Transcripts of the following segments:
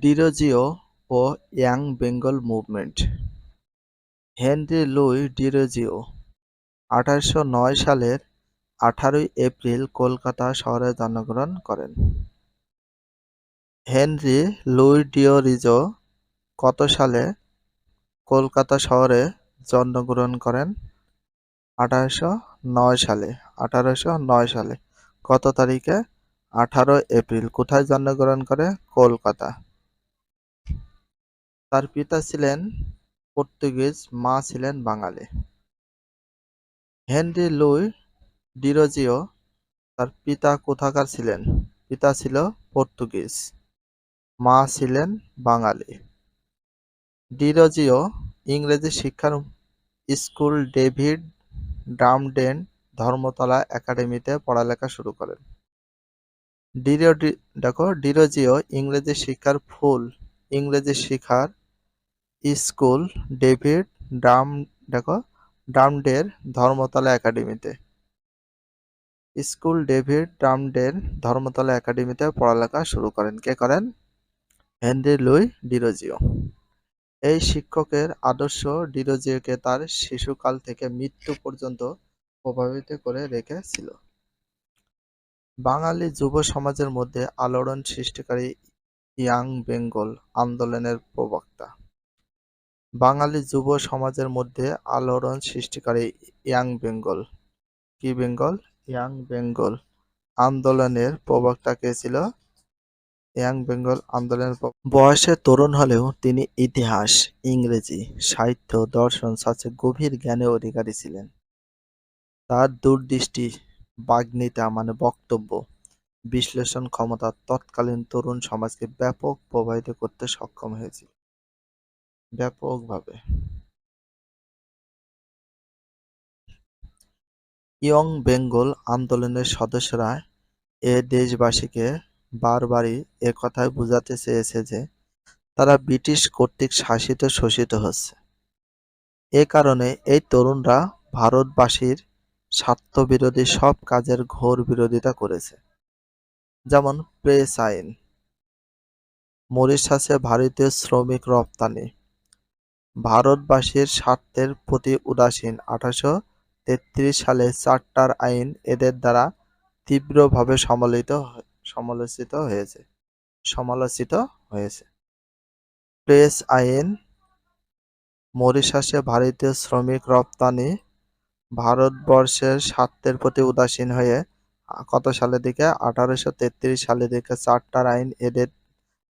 ডিরোজিও ও young Bengal movement. Henry Louis Derozio 1809 সালের 18 April Kolkata শহরে জন্মগ্রহণ করেন। হেনরি লুই ডিরোজিও কত সালে কলকাতা শহরে জন্মগ্রহণ করেন? 1809 সালে। 1809 সালে। কত তারিখে? 18 এপ্রিল। কোথায় জন্মগ্রহণ করে? কলকাতা। তার পিতা ছিলেন পর্তুগিজ, মা ছিলেন বাঙালি। হেনরি লুই ডিরোজিও তার পিতা কোথাকার ছিলেন? পিতা ছিল পর্তুগিজ, মা ছিলেন বাঙালি। ডিরোজিও ইংরেজি শিক্ষার স্কুল ডেভিড ডামডেন ধর্মতলা একাডেমিতে পড়ালেখা শুরু করেন। ডিরোজিও ইংরেজি শিক্ষার ইংরেজি শিক্ষার স্কুল ডেভিড ডামডের ধর্মতলা একাডেমিতে ধর্মতলা একাডেমিতে পড়ালেখা শুরু করেন। কে করেন? Henry Louis Derozio. এই শিক্ষকের আদর্শ ডিরোজিওকে তার শিশুকাল থেকে মৃত্যু পর্যন্ত প্রভাবিত করে রেখেছিল। বাঙালি যুব সমাজের মধ্যে আলোড়ন সৃষ্টিকারী ইয়াং বেঙ্গল আন্দোলনের প্রবক্তা। বাঙালি যুব সমাজের মধ্যে আলোড়ন সৃষ্টিকারী ইয়াং বেঙ্গল আন্দোলনের প্রবক্তা কে ছিল? বয়সে তরুণ হলেও তিনি ইতিহাস, ইংরেজি, সাহিত্য, দর্শন, গভীর জ্ঞানের অধিকারী ছিলেন। তার দূরদৃষ্টি, বাগ্মিতা বক্তব্য, বিশ্লেষণ ক্ষমতা তৎকালীন তরুণ সমাজকে ব্যাপক প্রভাবিত করতে সক্ষম হয়েছিল। ব্যাপকভাবে। ইয়ং বেঙ্গল আন্দোলনের সদস্যরা দেশবাসীকে বারবারই একথাই বোঝাতে চেয়েছে যে তারা ব্রিটিশ কর্তৃক শাসিত শোষিত হচ্ছে। এ কারণে এই তরুণরা ভারতবাসীর স্বার্থবিরোধী সব কাজের ঘোর বিরোধিতা করেছে। যেমন প্রেস আইন, মরিশাসে ভারতীয় শ্রমিক রপ্তানি, ভারতবাসীর স্বার্থের প্রতি উদাসীন 1833 সালে চার্টার আইন এদের দ্বারা তীব্রভাবে সমালোচিত হয়েছে। প্রেস আইন, মরিশাসে ভারতীয় শ্রমিক রপ্তানি, ভারতবর্ষের স্বার্থের প্রতি উদাসীন হয়ে কত সালের দিকে? 1833 সালের দিকে চার্টার আইন এদের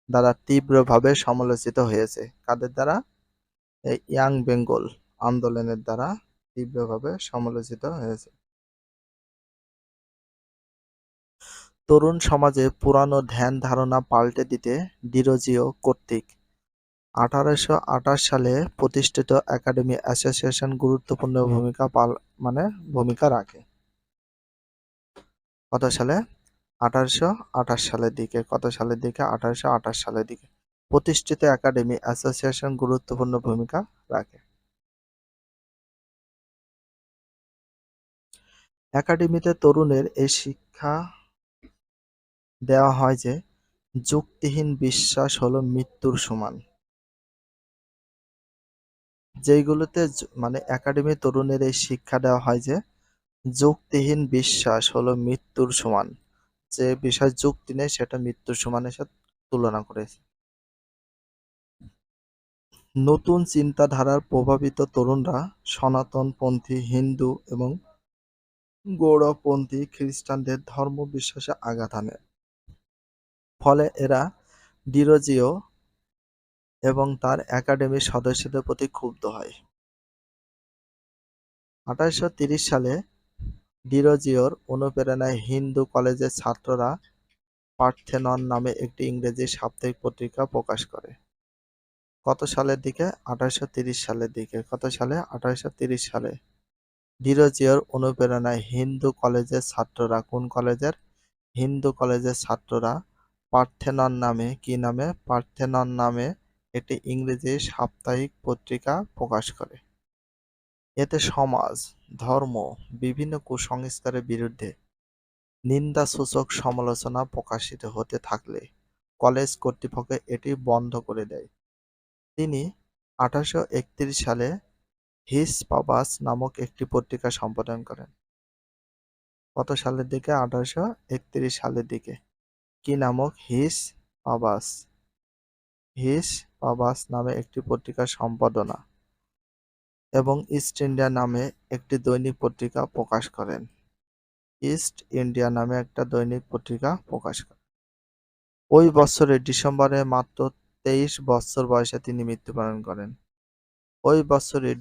দ্বারা তীব্রভাবে সমালোচিত হয়েছে। কাদের দ্বারা? এই ইয়াং বেঙ্গল আন্দোলনের দ্বারা তীব্রভাবে সমালোচিত হয়েছে। তরুণ সমাজে পুরানো ধ্যান ধারণা পাল্টে দিতে ডিরোজিও কর্তৃক 1828 সালে প্রতিষ্ঠিত একাডেমি অ্যাসোসিয়েশন গুরুত্বপূর্ণ ভূমিকা রাখে। কত সালে? 1828 সালের দিকে। কত সালের দিকে? 1828 সালের দিকে প্রতিষ্ঠিত একাডেমি অ্যাসোসিয়েশন গুরুত্বপূর্ণ ভূমিকা রাখে। একাডেমিতে তরুণের এই শিক্ষা দেওয়া হয় যে যুক্তিহীন বিশ্বাস হলো মৃত্যুর সমান। যেইগুলোতে একাডেমি তরুণের এই শিক্ষা দেওয়া হয় যে যুক্তিহীন বিশ্বাস হলো মৃত্যুর সমান। যে বিষয় যুক্তি নেই সেটা মৃত্যুর সমানের সাথে তুলনা করেছে। নতুন চিন্তাধারার প্রভাবিত তরুণরা সনাতনপন্থী হিন্দু এবং গৌড়পন্থী খ্রিস্টানদের ধর্মবিশ্বাসে আঘাত হানে। ফলে এরা ডিরোজিও এবং তার একাডেমির সদস্যদের প্রতি ক্ষুব্ধ হয়। 1830 সালে ডিরোজিওর অনুপ্রেরণায় হিন্দু কলেজের ছাত্ররা পার্থেনন নামে একটি ইংরেজি সাপ্তাহিক পত্রিকা প্রকাশ করে। কত সালের দিকে? 1830 সালের দিকে। কত সালে? 1830 সালে। ডিরোজিওর অনুপ্রেরণায় হিন্দু কলেজের ছাত্ররা, কোন কলেজের? হিন্দু কলেজের ছাত্ররা পার্থেনন নামে একটি ইংরেজি সাপ্তাহিক পত্রিকা প্রকাশ করে। এতে সমাজ, ধর্ম, বিভিন্ন কুসংস্কারের বিরুদ্ধে নিন্দাসূচক সমালোচনা প্রকাশিত হতে থাকলে কলেজ কর্তৃপক্ষ এটি বন্ধ করে দেয়। তিনি 1831 সালে হিস পাবাস নামক একটি পত্রিকা সম্পাদন করেন। কত সালের দিকে? 1831 সালের দিকে। কি নামক? হিস পাবাস। হিস পাবাস নামে একটি পত্রিকা সম্পাদনা এবং ইস্ট ইন্ডিয়া নামে একটি দৈনিক পত্রিকা প্রকাশ করেন। ইস্ট ইন্ডিয়া নামে একটা দৈনিক পত্রিকা প্রকাশ করেন। ওই বছরের ডিসেম্বরে মাত্র 23 বছর বয়সে তিনি মৃত্যুবরণ করেন। ওই বছরের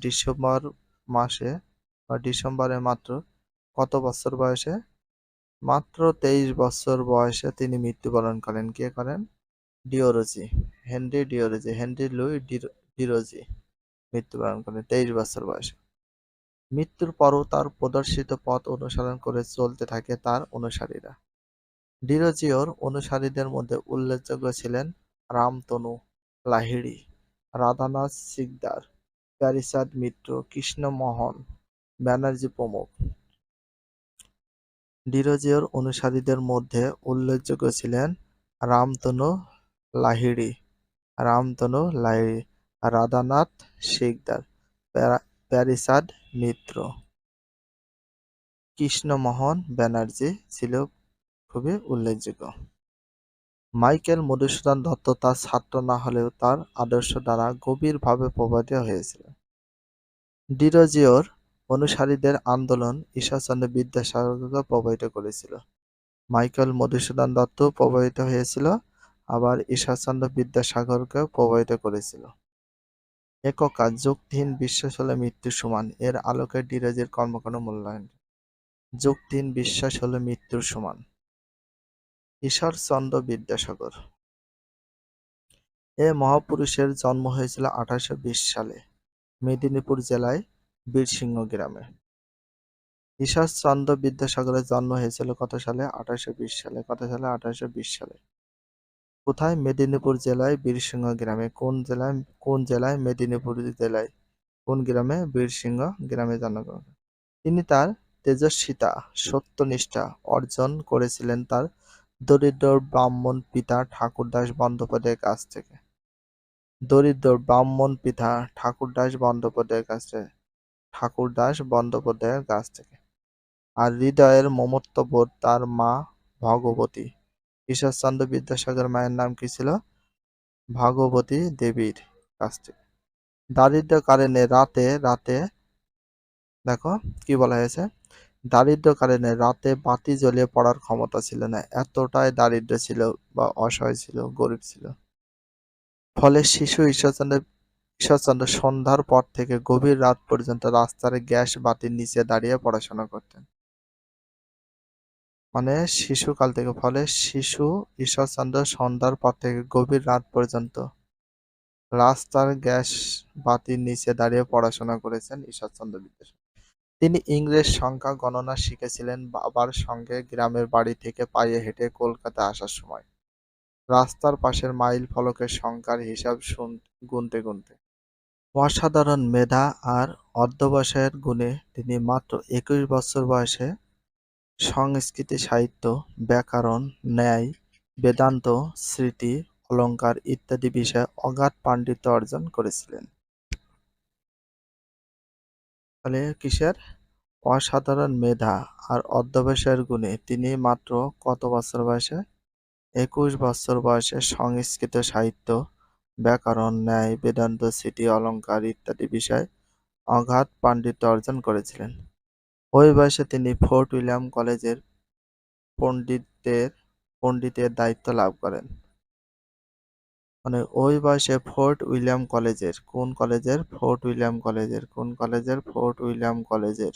ডিসেম্বরে মাত্র কত বছর বয়সে? মাত্র 23 বছর বয়সে তিনি মৃত্যুবরণ করেন। কে করেন? ডিরোজি, হেনরি লুই ডিরোজি মৃত্যুবরণ করেন 23 বছর বয়সে। মৃত্যুর পরও তার প্রদর্শিত পথ অনুসরণ করে চলতে থাকে তার অনুসারীরা। ডিরোজিওর অনুসারীদের মধ্যে উল্লেখযোগ্য ছিলেন রামতনু লাহিড়ী, রাধানাথ সিকদার, প্যারীচাঁদ মিত্র, কৃষ্ণমোহন ব্যানার্জি প্রমুখ। ডিরোজিওর অনুসারীদের মধ্যে উল্লেখযোগ্য ছিলেন লাহিড়ী, রামতনু লাহিড়ী, রাধানাথ সিকদার, প্যারীচাঁদ মিত্র, কৃষ্ণমোহন ব্যানার্জি ছিল খুবই উল্লেখযোগ্য। মাইকেল মধুসূদন দত্ত তার ছাত্র না হলেও তার আদর্শ দ্বারা গভীরভাবে প্রভাবিত হয়েছিলেন। ডিরোজিওর অনুসারীদের আন্দোলন ঈশ্বরচন্দ্র বিদ্যাসাগরকে প্রভাবিত করেছিল। মাইকেল মধুসূদন দত্ত প্রভাবিত হয়েছিল, আবার ঈশ্বরচন্দ্র বিদ্যাসাগরকেও প্রভাবিত করেছিল। একক কাজ যুক্তিহীন বিশ্বাস হলে মৃত্যুর সমান, এর আলোকে ডিরোজির কর্মকাণ্ড মূল্যায়ন। যুক্তিহীন বিশ্বাস হলে মৃত্যুর সমান। ঈশ্বরচন্দ্র বিদ্যাসাগর এ মহাপুরুষের জন্ম হয়েছিল 1820 সালে মেদিনীপুর জেলায় বীরসিংহ গ্রামে। ঈশ্বরচন্দ্র বিদ্যাসাগরের জন্ম হয়েছিল কত সালে? 1820 সালে। কত সালে? 1820 সালে। কোথায়? মেদিনীপুর জেলায় বীরসিংহ গ্রামে। কোন জেলায়? মেদিনীপুর জেলায়। কোন গ্রামে? বীরসিংহ গ্রামে জন্মগ্রহণ করেন। তিনি তার তেজস্বিতা, সত্যনিষ্ঠা অর্জন করেছিলেন তার দরিদ্র ব্রাহ্মণ পিতা ঠাকুরদাস বন্দ্যোপাধ্যায়ের কাছ থেকে। দরিদ্র ব্রাহ্মণ পিতা ঠাকুরদাস বন্দ্যোপাধ্যায়ের কাছ থেকে। আর হৃদয়ের মমত্ববোধ তার মা ভগবতী। ঈশ্বরচন্দ্র বিদ্যাসাগর মায়ের নাম কি ছিল? ভগবতী দেবীর কাছ থেকে। দারিদ্র কারণে রাতে দেখো কি বলা হয়েছে, দারিদ্র কারণে রাতে বাতি জ্বলিয়ে পড়ার ক্ষমতা ছিল না, এতটাই দারিদ্র ছিল বা অসহায় ছিল, গরিব ছিল। ফলে শিশু ঈশ্বরচন্দ্র সন্ধ্যার পর থেকে গভীর রাত পর্যন্ত রাস্তার গ্যাস বাতির নিচে দাঁড়িয়ে পড়াশোনা করতেন। মানে শিশুকাল থেকে। ফলে ঈশ্বরচন্দ্র সন্ধ্যার পর থেকে গভীর রাত পর্যন্ত রাস্তার গ্যাস বাতির নিচে দাঁড়িয়ে পড়াশোনা করেছেন ঈশ্বরচন্দ্র বিদ্যাসাগর। তিনি ইংরেজ সংখ্যা গণনা শিখেছিলেন বাবার সঙ্গে গ্রামের বাড়ি থেকে পায়ে হেঁটে কলকাতা আসার সময়। রাস্তার পাশের মাইল ফলকের সংখ্যার হিসাব গুনতে গুনতে। অসাধারণ মেধা আর অধ্যবসায়ের গুণে তিনি মাত্র 21 বছর বয়সে সংস্কৃত সাহিত্য, ব্যাকরণ, ন্যায়, বেদান্ত, স্মৃতি, অলঙ্কার ইত্যাদি বিষয়ে অগাধ পাণ্ডিত্য অর্জন করেছিলেন। তাহলে কিসের? অসাধারণ মেধা আর অধ্যবসায়ের গুণে তিনি মাত্র কত বছর বয়সে? 21 বছর বয়সে সংস্কৃত সাহিত্য, ব্যাকরণ, ন্যায়, বেদান্ত, স্মৃতি, অলঙ্কার ইত্যাদি বিষয়ে অগাধ পাণ্ডিত্য অর্জন করেছিলেন। ওই বয়সে তিনি ফোর্ট উইলিয়াম কলেজের পণ্ডিতের দায়িত্ব লাভ করেন। মানে ওই বয়সে ফোর্ট উইলিয়াম কলেজের ফোর্ট উইলিয়াম কলেজের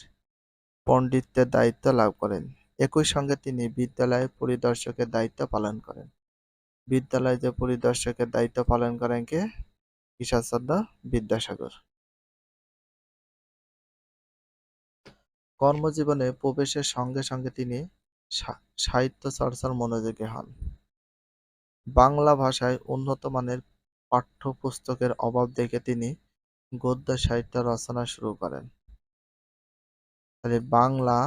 পণ্ডিতের দায়িত্ব লাভ করেন। একই সঙ্গে তিনি বিদ্যালয় পরিদর্শকের দায়িত্ব পালন করেন। বিদ্যালয়ে যে পরিদর্শকের দায়িত্ব পালন করেন কে? ঈশ্বরচন্দ্র বিদ্যাসাগর। কর্মজীবনে প্রবেশের সঙ্গে সঙ্গে তিনি সাহিত্য চর্চার মনোযোগী হন। বাংলা ভাষায় উন্নত মানের পাঠ্যপুস্তকের অভাব দেখে তিনি গদ্য সাহিত্য রচনা শুরু করেন। তাহলে বাংলা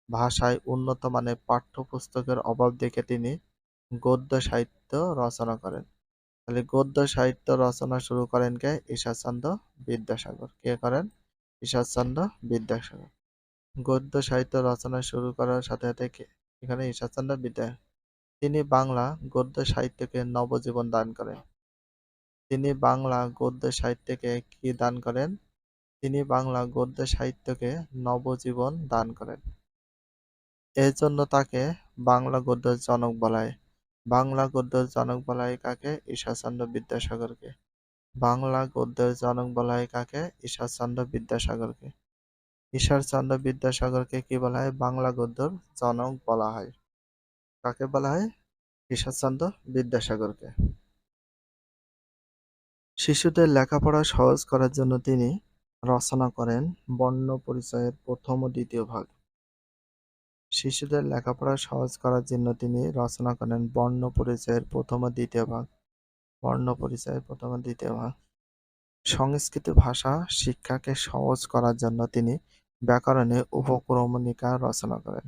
ভাষায় উন্নত মানের পাঠ্যপুস্তকের অভাব দেখে তিনি গদ্য সাহিত্য রচনা করেন? তাহলে গদ্য সাহিত্য রচনা শুরু করেন কে? ঈশ্বরচন্দ্র বিদ্যাসাগর। কে করেন? ঈশ্বরচন্দ্র বিদ্যাসাগর। গদ্য সাহিত্য রচনা শুরু করার সাথে সাথে এখানে ঈশ্বরচন্দ্র তিনি বাংলা গদ্য সাহিত্যকে নবজীবন দান করেন। তিনি বাংলা গদ্য সাহিত্যকে কি দান করেন? তিনি বাংলা গদ্য সাহিত্যকে নবজীবন দান করেন। এজন্য তাকে বাংলা গদ্যের জনক বলা হয়। বাংলা গদ্যের জনক বলা হয় কাকে? ঈশ্বরচন্দ্র বিদ্যাসাগরকে। বাংলা গদ্যের জনক বলা হয় কাকে? ঈশ্বরচন্দ্র বিদ্যাসাগরকে। ঈশ্বরচন্দ্র বিদ্যাসাগরকে কি বলা হয়? বাংলা গদ্যের জনক বলা হয়। কাকে বলা হয়? ঈশ্বরচন্দ্র বিদ্যাসাগরকে। শিশুদের লেখাপড়া সহজ করার জন্য তিনি রচনা করেন বর্ণ পরিচয়ের প্রথম ও দ্বিতীয় ভাগ। শিশুদের লেখাপড়া সহজ করার জন্য তিনি রচনা করেন বর্ণ পরিচয়ের প্রথম ও দ্বিতীয় ভাগ। বর্ণ পরিচয়ের প্রথম ও দ্বিতীয় ভাগ। সংস্কৃত ভাষা শিক্ষাকে সহজ করার জন্য তিনি ব্যাকরণে উপক্রমণিকা রচনা করেন।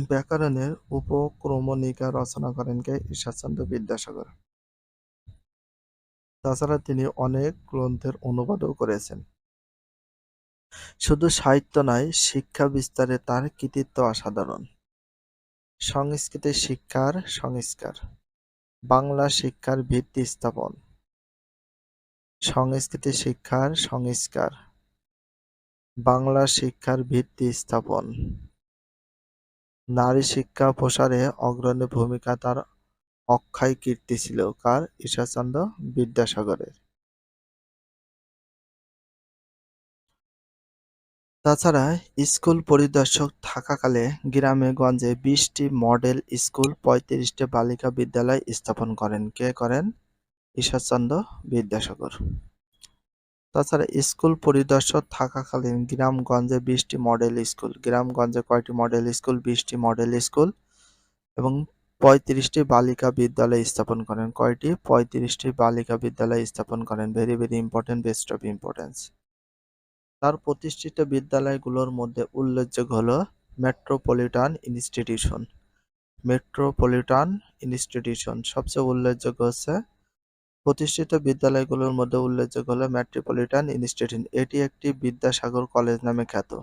ব্যাকরণের উপক্রমণিকা রচনা করেন কে? ঈশ্বরচন্দ্র বিদ্যাসাগর। তাছাড়া তিনি অনেক গ্রন্থের অনুবাদও করেছেন। শুধু সাহিত্য নয়, শিক্ষা বিস্তারে তার কৃতিত্ব অসাধারণ। সংস্কৃতের শিক্ষার সংস্কার, বাংলা শিক্ষার ভিত্তি স্থাপন। সংস্কৃতি শিক্ষার সংস্কার, বাংলা শিক্ষার ভিত্তি স্থাপন। নারী শিক্ষা প্রসারে অগ্রণী ভূমিকা তার অক্ষয় কীর্তি ছিল কার? ঈশ্বরচন্দ্র বিদ্যাসাগরের। তাছাড়া স্কুল পরিদর্শক থাকাকালে গ্রামে গঞ্জে 20টি মডেল স্কুল, 35টি বালিকা বিদ্যালয় স্থাপন করেন। কে করেন? ঈশ্বরচন্দ্র বিদ্যাসাগর। তাছাড়া স্কুল পরিদর্শক থাকাকালীন গ্রামগঞ্জে 20টি মডেল স্কুল, গ্রামগঞ্জে কয়টি মডেল স্কুল? 20টি মডেল স্কুল এবং 35টি বালিকা বিদ্যালয় স্থাপন করেন। কয়টি? 35টি বালিকা বিদ্যালয় স্থাপন করেন। Very very important, best of importance. তার প্রতিষ্ঠিত বিদ্যালয়গুলোর মধ্যে উল্লেখযোগ্য হল মেট্রোপলিটন ইনস্টিটিউশন। মেট্রোপলিটন ইনস্টিটিউশন সবচেয়ে উল্লেখযোগ্য হচ্ছে। প্রতিষ্ঠিত বিদ্যালয়গুলোর মধ্যে উল্লেখযোগ্য হল মেট্রোপলিটন ইনস্টিটিউশন। এটি একটি বিদ্যাসাগর কলেজ নামে খ্যাত।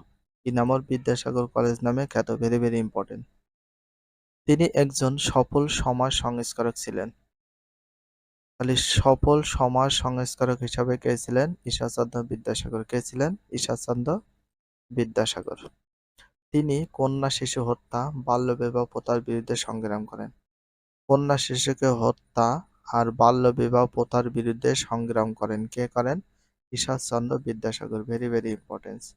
কি নাম? বিদ্যাসাগর কলেজ নামে খ্যাত। Very very important. তিনি একজন সফল সমাজ সংস্কারক ছিলেন। তাহলে সফল সমাজ সংস্কারক হিসাবে কে ছিলেন? ঈশ্বরচন্দ্র বিদ্যাসাগর। কে ছিলেন? ঈশ্বরচন্দ্র বিদ্যাসাগর। তিনি কন্যা শিশু হত্যা, বাল্যবিবাহ প্রথার বিরুদ্ধে সংগ্রাম করেন। কন্যা শিশুকে হত্যা আর বাল্যবিবাহ প্রথার বিরুদ্ধে সংগ্রাম করেন। কে করেন? Ishwarchandra Vidyasagar. Very very importance.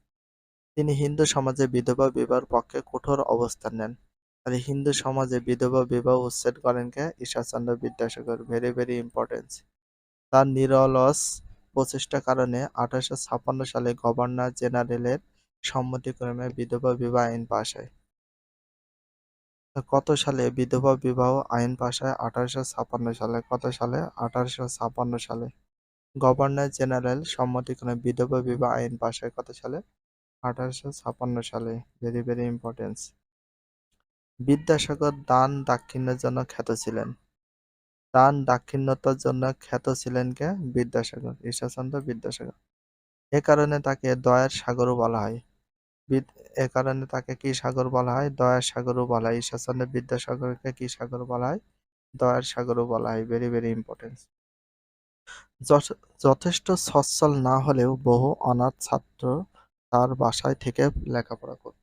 তিনি হিন্দু সমাজে বিধবা বিবাহের পক্ষে কঠোর অবস্থান নেন। তাহলে হিন্দু সমাজে বিধবা বিবাহ উচ্ছেদ করেন কে? Ishwarchandra Vidyasagar. Very very importance. তার নিরলস প্রচেষ্টার কারণে 1856 সালে গভর্নর জেনারেলের সম্মতিক্রমে বিধবা বিবাহ আইন পাস হয়। কত সালে বিধবা বিবাহ আইন পাস হয়? 1856 সালে। কত সালে? 1856 সালে। গভর্নর জেনারেল সম্মতিক্রমে বিধবা বিবাহ আইন পাস হয় কত সালে? 1856 সালে। Very very importance. বিদ্যাসাগর দান দাক্ষিণ্যের জন্য খ্যাত ছিলেন। দান দাক্ষিণ্যতার জন্য খ্যাত ছিলেন কে? বিদ্যাসাগর, ঈশ্বরচন্দ্র বিদ্যাসাগর। এ কারণে তাকে দয়ার সাগরও বলা হয়। এ কারণে তাকে কি সাগর বলা হয়? দয়ার সাগরও বলা হয়। ঈশ্বরচন্দ্র বিদ্যাসাগরকে কি সাগর বলা হয়? দয়ার সাগরও বলা হয়। Very very important. যথেষ্ট সচ্ছল না হলেও বহু অনাথ ছাত্র তার বাসায় থেকে লেখাপড়া করত।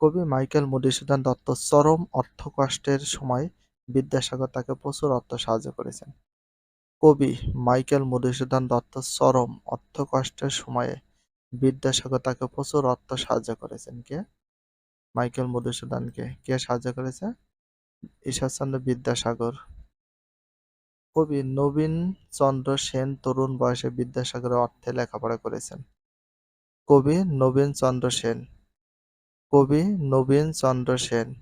কবি মাইকেল মধুসূদন দত্ত চরম অর্থকষ্টের সময় বিদ্যাসাগর তাকে প্রচুর অর্থ সাহায্য করেছেন। কবি মাইকেল মধুসূদন দত্ত চরম অর্থকষ্টের সময়ে বিদ্যাসাগর তাকে প্রচুর অর্থ সাহায্য করেছেন। কে? মাইকেল মধুসূদনকে কে সাহায্য করেছে? ঈশ্বরচন্দ্র বিদ্যাসাগর। কবি নবীনচন্দ্র সেন তরুণ বয়সে বিদ্যাসাগরের অর্থে লেখাপড়া করেছেন। কবি নবীনচন্দ্র সেন। কবি নবীনচন্দ্র সেন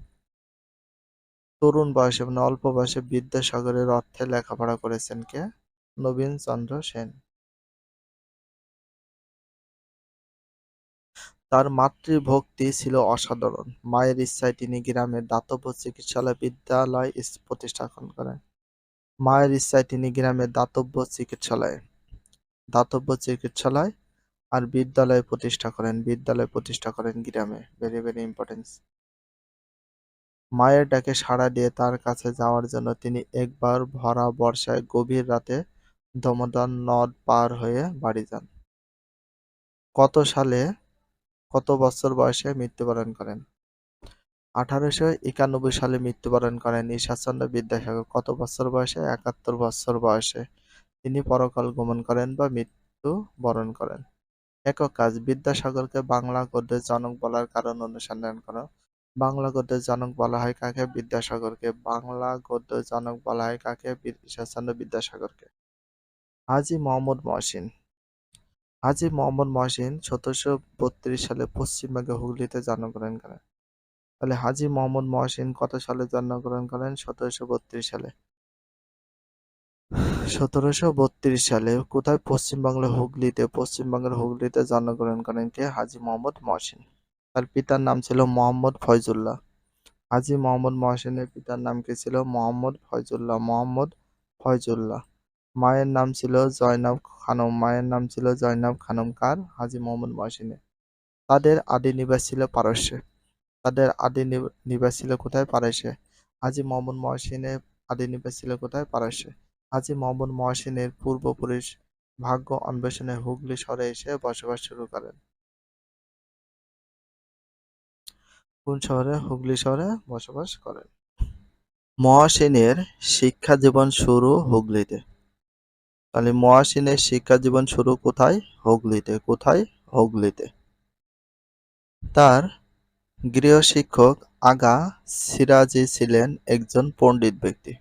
তরুণ বয়সে মানে অল্প বয়সে বিদ্যাসাগরের অর্থে লেখাপড়া করেছেন। কে? নবীনচন্দ্র সেন। তার মাতৃভক্তি ছিল অসাধারণ। মায়ের ইচ্ছায় তিনি গ্রামের দাতব্য চিকিৎসালয় বিদ্যালয় প্রতিষ্ঠা করেন। মায়ের ইচ্ছায় তিনি গ্রামের দাতব্য চিকিৎসালয় আর বিদ্যালয় প্রতিষ্ঠা করেন গ্রামে। Very very important. মায়ের ডাকে সাড়া দিয়ে তার কাছে যাওয়ার জন্য তিনি একবার ভরা বর্ষায় গভীর রাতে দামোদর নদ পার হয়ে বাড়ি যান। কত বছর বয়সে মৃত্যুবরণ করেন? 1891 সালে মৃত্যুবরণ করেন ঈশ্বরচন্দ্র বিদ্যাসাগর। কত বছর বয়সে? 71 বছর বয়সে তিনি পরকাল গমন করেন বা মৃত্যুবরণ করেন। একক কাজ। বিদ্যাসাগরকে বাংলা গদ্যের জনক বলার কারণ অনুসন্ধান করো। বাংলা গদ্যের জনক বলা হয় কাকে? বিদ্যাসাগরকে। বাংলা গদ্যের জনক বলা হয় কাকে? ঈশ্বরচন্দ্র বিদ্যাসাগরকে। হাজী মোহাম্মদ মহসিন। হাজী মোহাম্মদ মহসিন 1732 সালে পশ্চিমবঙ্গের হুগলিতে জন্মগ্রহণ করেন। তাহলে হাজী মোহাম্মদ মহসিন কত সালে জন্মগ্রহণ করেন? 1732 সালে। 1732 সালে কোথায়? পশ্চিমবঙ্গের হুগলিতে জন্মগ্রহণ করেন কে? হাজী মোহাম্মদ মহসিন। তার পিতার নাম ছিল মোহাম্মদ ফয়জুল্লাহ। হাজী মোহাম্মদ মহসিনের পিতার নাম কি ছিল? মোহাম্মদ ফয়জুল্লাহ। মায়ের নাম ছিল জয়নাব খানম। কার? হাজী মোহাম্মদ মহসিনের। তাদের আদি নিবাস ছিল পারস্যে। কোথায়? পারস্যে। হাজী মোহাম্মদ মহসিনের আদি নিবাস ছিল কোথায়? পারস্যে। হাজী মোহাম্মদ মহসিনের পূর্বপুরুষ ভাগ্য অন্বেষণে হুগলি শহরে এসে বসবাস শুরু করেন। কোন শহরে? হুগলি শহরে বসবাস করেন। মহসিনের শিক্ষা জীবন শুরু হুগলিতে। তাহলে মহসিনের শিক্ষা জীবন শুরু কোথায়? হুগলিতে। কোথায়? হুগলিতে। তার গৃহশিক্ষক আগা সিরাজি ছিলেন একজন পণ্ডিত ব্যক্তি।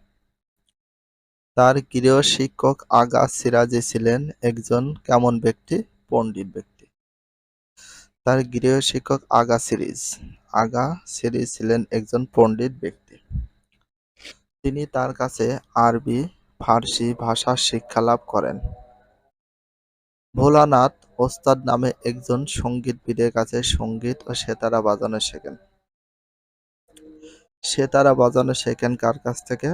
কেমন ব্যক্তি? পণ্ডিত ব্যক্তি। তার গৃহশিক্ষক আগা সিরিজ ছিলেন একজন পণ্ডিত ব্যক্তি। তিনি তার কাছে আরবি, ফার্সি ভাষার শিক্ষা লাভ করেন। ভোলানাথ ওস্তাদ নামে একজন সঙ্গীতবিদের কাছে সঙ্গীত ও সেতারা বাজানো শেখেন। কার কাছ থেকে?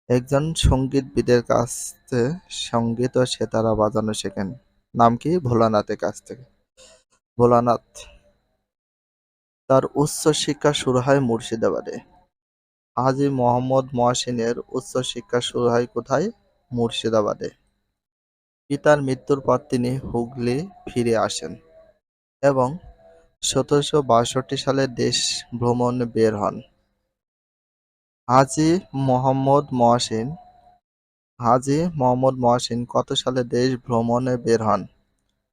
একজন সঙ্গীতবিদের কাছে সঙ্গীত ও সেতারা বাজানো শেখেন। নাম কি? ভোলানাথের কাছ থেকে। ভোলানাথ। তার উচ্চ শিক্ষা শুরু হয় মুর্শিদাবাদে। হাজী মোহাম্মদ মহসিনের উচ্চ শিক্ষা শুরু হয় কোথায়? মুর্শিদাবাদে। পিতার মৃত্যুর পর তিনি হুগলি ফিরে আসেন এবং 1762 সালে দেশ ভ্রমণে বের হন। হাজী মোহাম্মদ মহসিন কত সালে দেশ ভ্রমণে বের হন?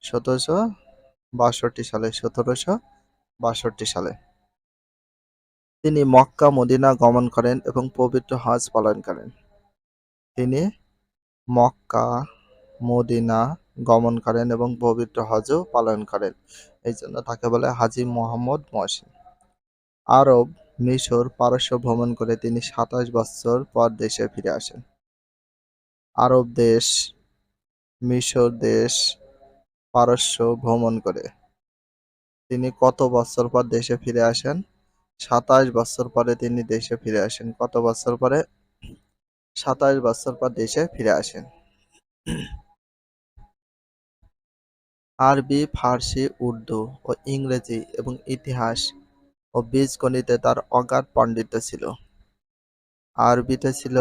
1762 সালে। তিনি মক্কা মদিনা গমন করেন এবং পবিত্র হজ পালন করেন। তিনি মক্কা মদিনা গমন করেন এবং পবিত্র হজও পালন করেন। এই জন্য তাকে বলে হাজী মোহাম্মদ মহসিন। আরব, মিশর, পারস্য ভ্রমণ করে তিনি 27 বছর পর দেশে ফিরে আসেন। আরব দেশ, মিশর দেশ, পারস্য ভ্রমণ করে তিনি কত বছর পর দেশে ফিরে আসেন? 27 বছর পরে তিনি দেশে ফিরে আসেন। কত বছর পরে? 27 বছর পর দেশে ফিরে আসেন। আরবি, ফার্সি, উর্দু ও ইংরেজি এবং ইতিহাস ও বীজগণিতে তার অগাধ পাণ্ডিত্য ছিল। আরবিতে ছিল,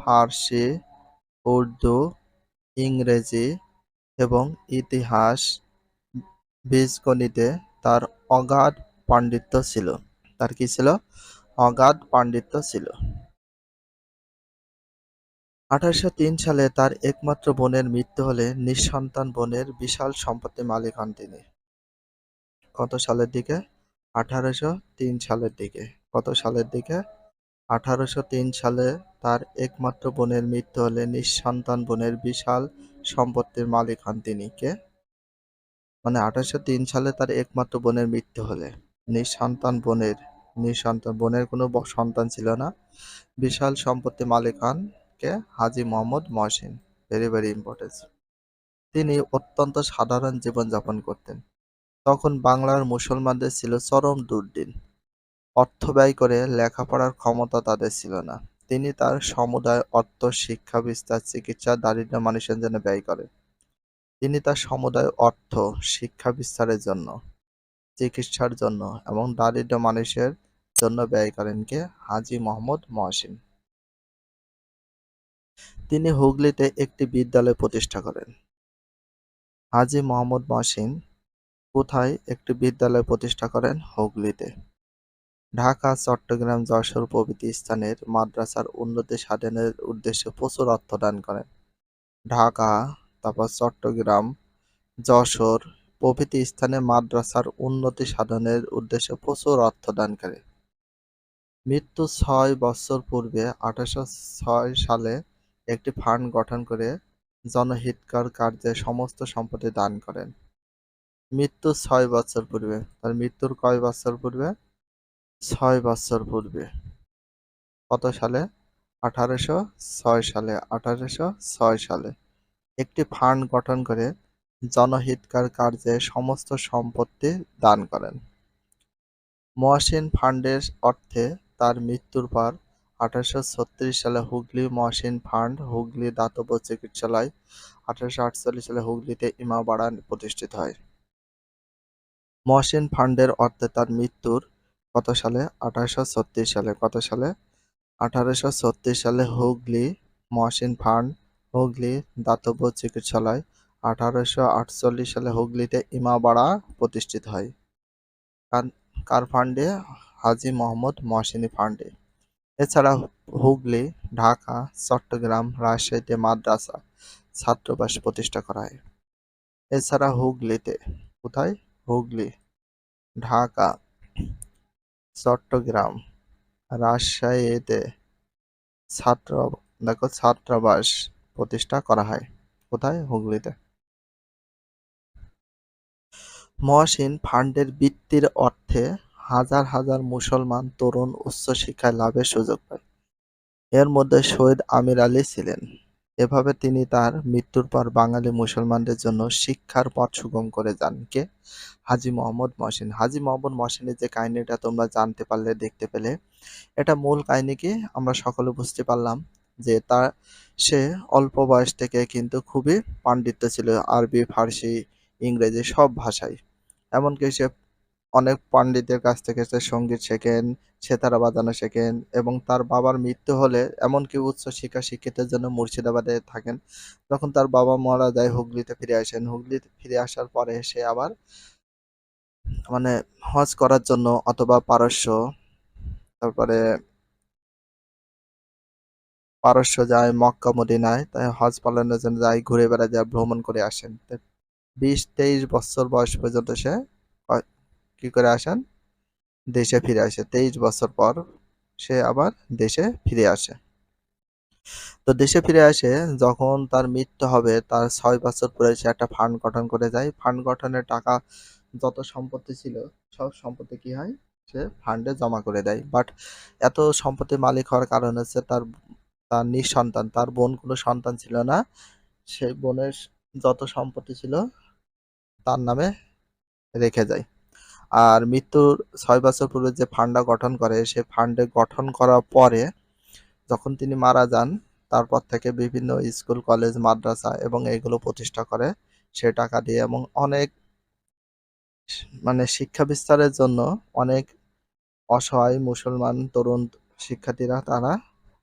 ফার্সি, উর্দু, ইংরেজি এবং ইতিহাস, বীজগণিতে তার অগাধ পাণ্ডিত্য ছিল। তার কি ছিল? অগাধ পাণ্ডিত্য ছিল। 1803 সালে তার একমাত্র বোনের মৃত্যু হলে নিঃসন্তান বোনের বিশাল সম্পত্তির মালিক হন তিনি। কত সালের দিকে? 1803 সালের দিকে। কত সালের দিকে? 1803 সালে তার একমাত্র বোনের মৃত্যু হলে নিঃসন্তান বোনের বিশাল সম্পত্তির মালিক হন তিনি। কে? মানে 1803 সালে তার একমাত্র বোনের মৃত্যু হলে নিঃসন্তান বোনের কোনো সন্তান ছিল না, বিশাল সম্পত্তির মালিক হন কে? Haji Mohammad Mohsin. Very very important. তিনি অত্যন্ত সাধারণ জীবনযাপন করতেন। তখন বাংলার মুসলমানদের ছিল চরম দুর্দিন। অর্থ ব্যয় করে লেখাপড়ার ক্ষমতা তাদের ছিল না। তিনি তার সমুদায় অর্থ শিক্ষা বিস্তার, চিকিৎসা, দারিদ্র মানুষের জন্য ব্যয় করেন। তিনি তার সমুদায় অর্থ শিক্ষা বিস্তারের জন্য, চিকিৎসার জন্য এবং দারিদ্র মানুষের জন্য ব্যয় করেন কে? হাজী মোহাম্মদ মহসিন। তিনি হুগলিতে একটি বিদ্যালয় প্রতিষ্ঠা করেন। হাজী মোহাম্মদ মহসিন কোথায় একটি বিদ্যালয় প্রতিষ্ঠা করেন? হুগলিতে। ঢাকা, চট্টগ্রাম, যশোর প্রভৃতি স্থানের মাদ্রাসার উন্নতি সাধনের উদ্দেশ্যে প্রচুর অর্থ দান করেন। ঢাকা, তারপর চট্টগ্রাম, যশোর প্রভৃতি স্থানে মাদ্রাসার উন্নতি সাধনের উদ্দেশ্যে প্রচুর অর্থ দান করে। মৃত্যু ৬ বছর পূর্বে ১৮০৬ সালে একটি ফান্ড গঠন করে জনহিতকর কার্যে সমস্ত সম্পত্তি দান করেন। মৃত্যু ৬ বছর পূর্বে, তার মৃত্যুর কয় বছর পূর্বে? ৬ বছর পূর্বে। কত সালে? ১৮০৬ সালে। ১৮০৬ সালে একটি ফান্ড গঠন করে জনহিতকর কার্যে সমস্ত সম্পত্তি দান করেন। মহসিন ফান্ডের অর্থে তার মৃত্যুর পর ১৮৩৬ সালে হুগলি মহসিন ফান্ড, হুগলি দাতব্য চিকিৎসালয়, ১৮৪৮ সালে হুগলিতে ইমামবাড়া প্রতিষ্ঠিত হয়। মহসিন ফান্ডের অর্থে তার মৃত্যুর কত সালে? ১৮৩৬ সালে। কত সালে? ১৮৩৬ সালে হুগলি মহসিন ফান্ড, হুগলি দাতব্য চিকিৎসালয়, ১৮৪৮ সালে হুগলিতে ইমামবাড়া প্রতিষ্ঠিত হয়। কার ফান্ডে? হাজী মোহাম্মদ মহসিনী ফান্ডে। এছাড়া হুগলি, ঢাকা, চট্টগ্রাম, রাজশাহীতে মাদ্রাসা, ছাত্রাবাস প্রতিষ্ঠা করা হয়। এছাড়া হুগলিতে, কোথায়? হুগলি, ঢাকা, চট্টগ্রাম, রাজশাহীতে ছাত্র ছাত্রাবাস প্রতিষ্ঠা করা হয়। কোথায়? হুগলিতে। মহসিন ফান্ডের বৃত্তির অর্থে হাজার হাজার মুসলমান তরুণ উচ্চশিক্ষা লাভের সুযোগ পায়। এর মধ্যে শহীদ আমির আলী ছিলেন। এভাবে তিনি তার মৃত্যুর পর বাঙালি মুসলমানদের জন্য শিক্ষার পথ সুগম করে যান। কে? হাজী মোহাম্মদ মহসিন। হাজী মোহাম্মদ মহসিনের যে কাহিনীটা তোমরা জানতে পারলে, দেখতে পেলে, এটা মূল কাহিনী কি আমরা সকলে বুঝতে পারলাম যে সে অল্প বয়স থেকে কিন্তু খুবই পাণ্ডিত্য ছিল আরবি, ফার্সি, ইংরেজি সব ভাষায়। এমনকি সে অনেক পণ্ডিতের কাছ থেকে সে সঙ্গীত শেখেন, সেতারা বাজানো শেখেন এবং তার বাবার মৃত্যু হলে এমনকি উচ্চ শিক্ষা শিক্ষিতের জন্য মুর্শিদাবাদে থাকেন। যখন তার বাবা মারা যায় হুগলিতে ফিরে আসেন। হুগলিতে ফিরে আসার পরে সে আবার মানে হজ করার জন্য অথবা পারস্য, তারপরে পারস্য যায়, মক্কা মদিনায় তাই হজ পালনের জন্য যায়, ঘুরে বেড়ায় যায়, ভ্রমণ করে আসেন। ২০-২৩ বছর বয়স পর্যন্ত সে কি করে আসেন? দেশে ফিরে আসে। ২৩ বছর পর সে আবার দেশে ফিরে আসে। তো দেশে ফিরে আসে যখন তার মৃত্যু হবে তার ৬ বছর পরে সে একটা ফান্ড গঠন করে যায়। ফান্ড গঠনের টাকা যত সম্পত্তি ছিল সব সম্পত্তি কি হয়? সে ফান্ডে জমা করে দেয়। বাট এত সম্পত্তির মালিক হওয়ার কারণ হচ্ছে তার তার নিঃসন্তান, তার বোন কোনো সন্তান ছিল না। সেই বোনের যত সম্পত্তি ছিল তার নামে রেখে যায়। আর মৃত্যুর ৬ বছর পূর্বে যে ফান্ডটা গঠন করে সে ফান্ডে গঠন করার পরে যখন তিনি মারা যান তারপর থেকে বিভিন্ন স্কুল, কলেজ, মাদ্রাসা এবং এগুলো প্রতিষ্ঠা করে সে টাকা দিয়ে এবং অনেক শিক্ষা বিস্তারের জন্য অনেক অসহায় মুসলমান তরুণ শিক্ষার্থীরা তারা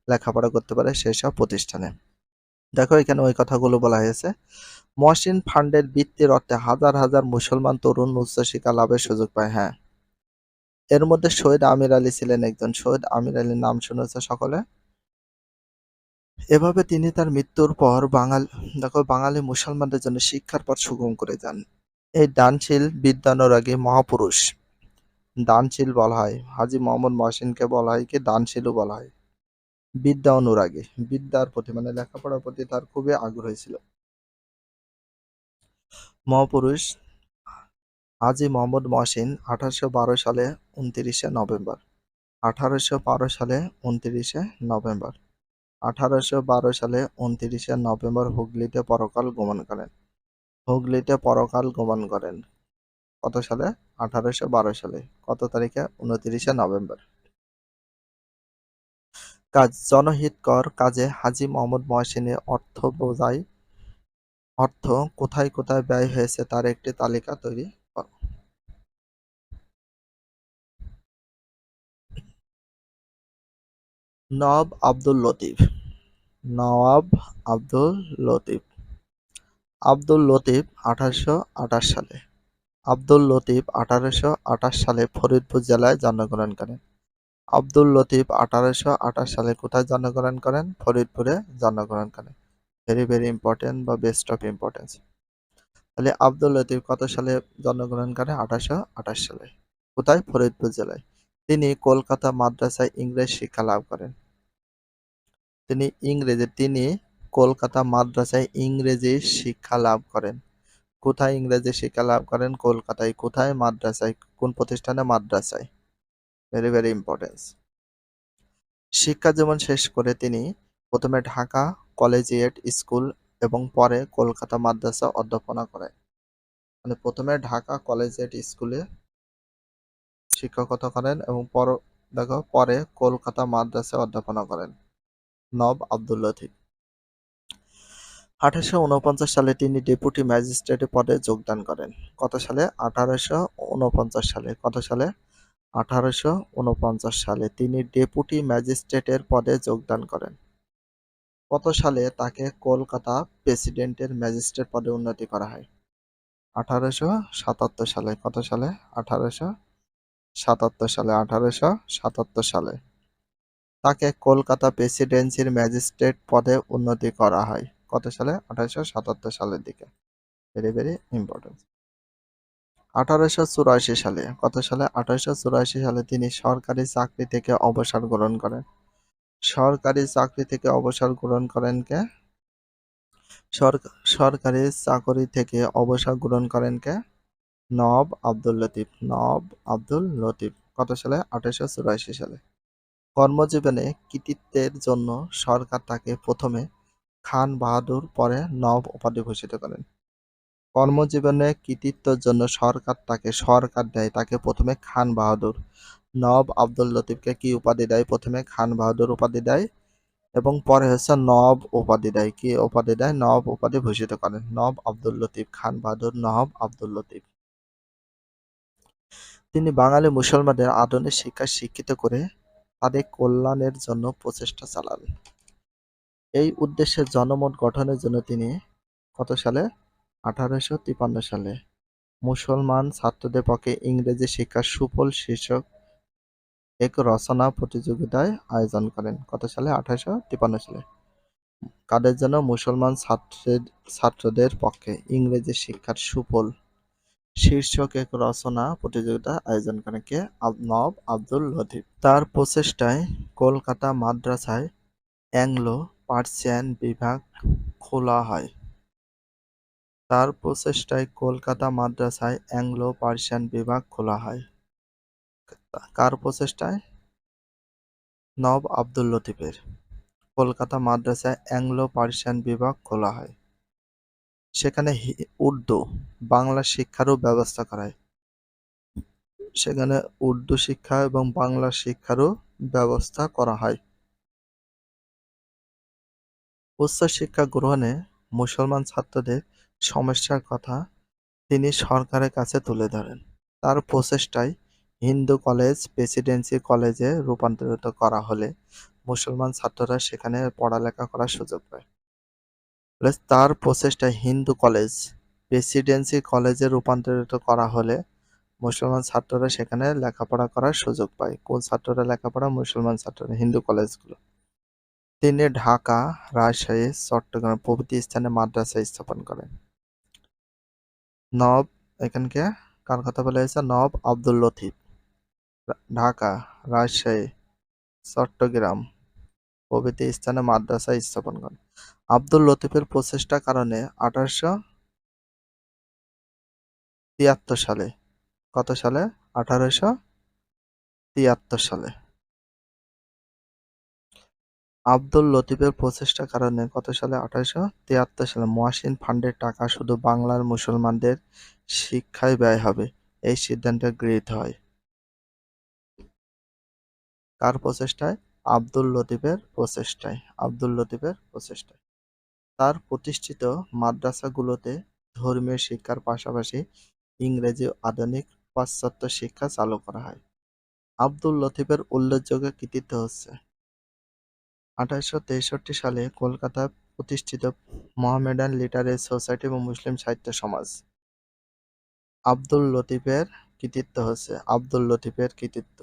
লেখাপড়া করতে পারে সেসব প্রতিষ্ঠানে। দেখো এখানে ওই কথাগুলো বলা হয়েছে। মহসিন ফান্ডের বৃত্তির অর্থে হাজার হাজার মুসলমান তরুণ উচ্চশিক্ষা লাভের সুযোগ পায়। হ্যাঁ, এর মধ্যে শহীদ আমির আলী ছিলেন একজন। শহীদ আমির আলীর নাম শুনেছে সকলে। এভাবে তিনি তার মৃত্যুর পর বাঙালি মুসলমানদের জন্য শিক্ষার পথ সুগম করে যান। এই দানশীল বিদ্যানুরাগী মহাপুরুষ, দানশীল বলা হয় হাজী মোহাম্মদ মহসিনকে, বলা হয় কি দানশীলও বলা হয়। বিদ্যা অনুরাগী, বিদ্যার প্রতি লেখাপড়ার প্রতি তার খুবই আগ্রহ ছিল। মহাপুরুষ হাজী মোহাম্মদ মহসিন ১৮১২ সালে ২৯শে নভেম্বর ১৮১২ সালে ২৯শে নভেম্বর ১৮১২ সালে ২৯শে নভেম্বর হুগলিতে পরকাল গমন করেন। হুগলিতে পরকাল গমন করেন। কত সালে? 1812 সালে। কত তারিখে? 29শে নভেম্বর। কাজ জনহিতকর কাজে হাজী মোহাম্মদ মহসিনের অর্থ কোথায় কোথায় ব্যয় হয়েছে তার একটি তালিকা তৈরি কর। নওয়াব আব্দুল লতিফ। নওয়াব আব্দুল লতিফ। আব্দুল লতিফ 1828 সালে। আব্দুল লতিফ 1828 সালে ফরিদপুর জেলায় জন্মগ্রহণ করেন। আব্দুল লতিফ 1828 সালে কোথায় জন্মগ্রহণ করেন? ফরিদপুরে জন্মগ্রহণ করেন। ভেরি ভেরি ইম্পর্টেন্ট বা বেস্ট অফ ইম্পর্টেন্স। তাহলে আব্দুল লতিফ কত সালে জন্মগ্রহণ করেন? 1828 সালে। কোথায়? ফরিদপুর জেলায়। তিনি কলকাতা মাদ্রাসায় ইংরেজি শিক্ষা লাভ করেন। তিনি কলকাতা মাদ্রাসায় ইংরেজি শিক্ষা লাভ করেন। কোথায় ইংরেজি শিক্ষা লাভ করেন? কলকাতায়। কোথায়? মাদ্রাসায়। কোন প্রতিষ্ঠানে? মাদ্রাসায়। Very very importance. শিক্ষা জীবন শেষ করে তিনি প্রথমে ঢাকা কলেজিয়েট স্কুল এবং পরে কলকাতা মাদ্রাসা অধ্যাপনা করেন। মানে প্রথমে ঢাকা কলেজিয়েট স্কুলে শিক্ষকতা করেন এবং পরে কলকাতা মাদ্রাসায় অধ্যাপনা করেন। নওয়াব আব্দুল লতিফ। 1849 সালে তিনি ডেপুটি ম্যাজিস্ট্রেট পদে যোগদান করেন। কত সালে? 1849 সালে। কত সালে? 1849 সালে তিনি ডেপুটি ম্যাজিস্ট্রেটের পদে যোগদান করেন। কত সালে তাকে কলকাতা প্রেসিডেন্টের ম্যাজিস্ট্রেট পদে উন্নতি করা হয়? 1877 সালে। কত সালে? 1877 সালে। 1877 সালে তাকে কলকাতা প্রেসিডেন্সির ম্যাজিস্ট্রেট পদে উন্নতি করা হয়। কত সালে? 1877 সালের দিকে। Very very important. 1884 সালে। কত সালে? 1884 সালে তিনি সরকারি চাকরি থেকে অবসর গ্রহণ করেন। সরকারি চাকরি থেকে অবসর গ্রহণ করেন কে? সরকারি চাকরি থেকে অবসর গ্রহণ করেন কে? নওয়াব আব্দুল লতিফ। নওয়াব আব্দুল লতিফ। কত সালে? 1884 সালে। কর্মজীবনে কৃতিত্বের জন্য সরকার তাকে প্রথমে খান বাহাদুর পরে নওয়াব উপাধি ভূষিত করেন। কর্মজীবনে কৃতিত্বের জন্য সরকার দেয় তাকে প্রথমে খান বাহাদুর। নওয়াব আব্দুল লতিফকে কি উপাধি দেয়? প্রথমে খান বাহাদুর উপাধি দেয় এবং পরে হচ্ছে নওয়াব উপাধি দেয়। কি উপাধি দেয়? নওয়াব উপাধি ভূষিত করেন। নওয়াব আব্দুল লতিফ। খান বাহাদুর, নওয়াব আব্দুল লতিফ। তিনি বাঙালি মুসলমানদের আধুনিক শিক্ষায় শিক্ষিত করে তাদের কল্যাণের জন্য প্রচেষ্টা চালান। এই উদ্দেশ্যে জনমত গঠনের জন্য তিনি কত সালে? 1853 সালে মুসলমান ছাত্রদের পক্ষে ইংরেজি শিক্ষার সুফল শীর্ষক এক রচনা প্রতিযোগিতায় আয়োজন করেন। কত সালে? 1853 সালে। কাদের জন্য? মুসলমান ছাত্রদের পক্ষে ইংরেজি শিক্ষার সুফল শীর্ষক এক রচনা প্রতিযোগিতা আয়োজন করেন কে? নওয়াব আব্দুল লতিফ। তার প্রচেষ্টায় কলকাতা মাদ্রাসায় অ্যাংলো পার্সিয়ান বিভাগ খোলা হয়। তার প্রচেষ্টায় কলকাতা মাদ্রাসায় অ্যাংলো পার্সিয়ান বিভাগ খোলা হয়। কার প্রচেষ্টায়? নওয়াব আব্দুল লতিফের। কলকাতা মাদ্রাসায় অ্যাংলো পার্সিয়ান বিভাগ খোলা হয়। সেখানে উর্দু, বাংলা শিক্ষারও ব্যবস্থা করা হয়। সেখানে উর্দু শিক্ষা এবং বাংলা শিক্ষারও ব্যবস্থা করা হয়। উচ্চশিক্ষা গ্রহণে মুসলমান ছাত্রদের সমস্যার কথা তিনি সরকারের কাছে তুলে ধরেন। তার প্রচেষ্টায় হিন্দু কলেজ প্রেসিডেন্সি কলেজে রূপান্তরিত করা হলে মুসলমান ছাত্ররা সেখানে পড়ালেখা করার সুযোগ পায়। তার প্রচেষ্টায় হিন্দু কলেজ প্রেসিডেন্সি কলেজে রূপান্তরিত করা হলে মুসলমান ছাত্ররা সেখানে লেখাপড়া করার সুযোগ পায়। কোন ছাত্ররা লেখাপড়া? মুসলমান ছাত্ররা, হিন্দু কলেজগুলো। তিনি ঢাকা, রাজশাহী, চট্টগ্রাম প্রভৃতি স্থানে মাদ্রাসা স্থাপন করেন। নওয়াব, এখানকে কার কথা বলা হয়েছে? নওয়াব আব্দুল লতিফ ঢাকা, রাজশাহী, চট্টগ্রাম প্রভৃতি স্থানে মাদ্রাসা স্থাপন করেন। আব্দুল লতিফের প্রচেষ্টার কারণে 1873 সালে, কত সালে? 1873 সালে আব্দুল লতিফের প্রচেষ্টার কারণে কত সালে? 1873 সালে মহাসিন ফান্ডের টাকা শুধু বাংলার মুসলমানদের শিক্ষায় ব্যয় হবে এই সিদ্ধান্ত গৃহীত হয়? কার প্রচেষ্টায়? আব্দুল লতিফের প্রচেষ্টায়। আব্দুল লতিফের প্রচেষ্টায়। তার প্রতিষ্ঠিত মাদ্রাসাগুলোতে ধর্মীয় শিক্ষার পাশাপাশি ইংরেজি ও আধুনিক পাশ্চাত্য শিক্ষা চালু করা হয়। আব্দুল লতিফের উল্লেখযোগ্য কৃতিত্ব হচ্ছে 1863 সালে কলকাতায় প্রতিষ্ঠিত মোহামেডান লিটারেরি সোসাইটি এবং মুসলিম সাহিত্য সমাজ। আব্দুল লতিফের কৃতিত্ব হচ্ছে আব্দুল লতিফের কৃতিত্ব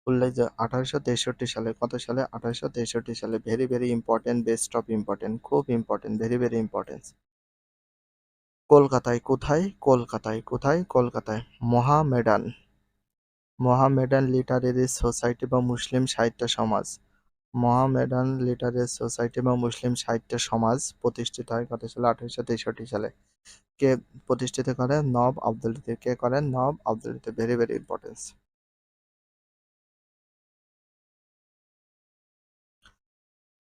উল্লেখযোগ্য 1863 সালে, কত সালে? 1863 সালে। Very very important, best of important, খুব ইম্পর্টেন্ট, ভেরি ভেরি ইম্পর্টেন্ট। কলকাতায়, কোথায়? কলকাতায়, কোথায়? কলকাতায়। মোহামেডান মোহামেডান লিটারেরি সোসাইটি বা মুসলিম সাহিত্য সমাজ। মোহামেডান লিটারেরি সোসাইটি বা মুসলিম সাহিত্য সমাজ প্রতিষ্ঠিত হয় কত সালে? 1863 সালে। কে প্রতিষ্ঠিত করেন? নওয়াব আব্দুল লতিফ। কে করেন? Nawab Abdul Latif. Very very important.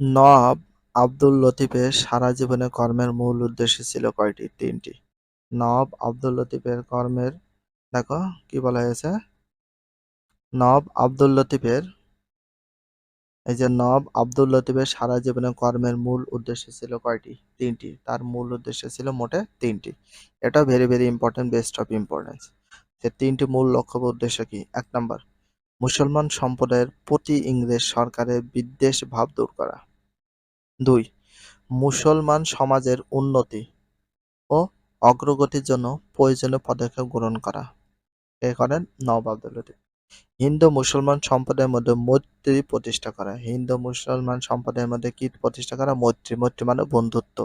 Nawab Abdul লতিফের সারা জীবনের কর্মের মূল উদ্দেশ্য ছিল কয়টি? 3টি। নওয়াব আব্দুল লতিফের কর্মের, দেখো কি বলা হয়েছে, নওয়াব আব্দুল লতিফের, এই যে নওয়াব আব্দুল লতিফের সারা জীবনের কর্মের মূল উদ্দেশ্য ছিল কয়টি? 3টি। তার মূল উদ্দেশ্য ছিল মোটে 3টি। এটা very very important, best of importance. যে 3টি মূল লক্ষ্য বা উদ্দেশ্য কি? 1 নাম্বার, মুসলমান সম্প্রদায়ের প্রতি ইংরেজ সরকারের বিদ্বেষ ভাব দূর করা। 2, মুসলমান সমাজের উন্নতি ও অগ্রগতির জন্য প্রয়োজনীয় পদক্ষেপ গ্রহণ করা। এ করেন নওয়াব আব্দুল লতিফ। হিন্দু মুসলমান সম্প্রদায়ের মধ্যে মৈত্রী প্রতিষ্ঠা করা। হিন্দু মুসলমান সম্প্রদায়ের মধ্যে কি প্রতিষ্ঠা করা? মৈত্রী। মৈত্রী মানে বন্ধুত্ব।